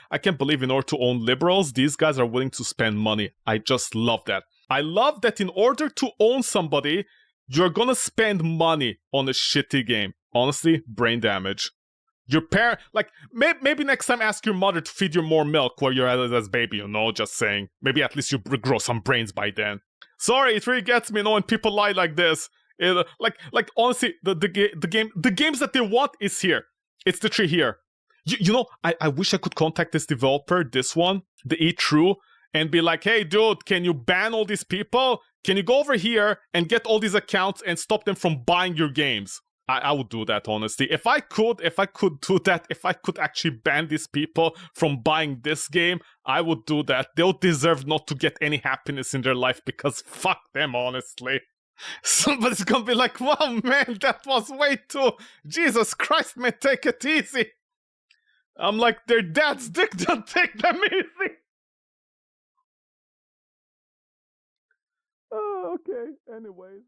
in order to own liberals, these guys are willing to spend money. I just love that. I love that in order to own somebody, you're gonna spend money on a shitty game. Honestly, brain damage. Your parent, like, maybe next time ask your mother to feed you more milk while you're at it as baby, just saying. Maybe at least you grow some brains by then. Sorry, it really gets me, when people lie like this. Like honestly, the games that they want is here. It's the tree here. I wish I could contact this developer, this one, the E-True, and be like, hey dude, can you ban all these people? Can you go over here and get all these accounts and stop them from buying your games? I would do that, honestly. If I could do that, if I could actually ban these people from buying this game, I would do that. They'll deserve not to get any happiness in their life because fuck them, honestly. Somebody's gonna be like, wow, man, that was way too... Jesus Christ, man, take it easy. I'm like, their dad's dick, don't take them easy. Oh, okay, anyways.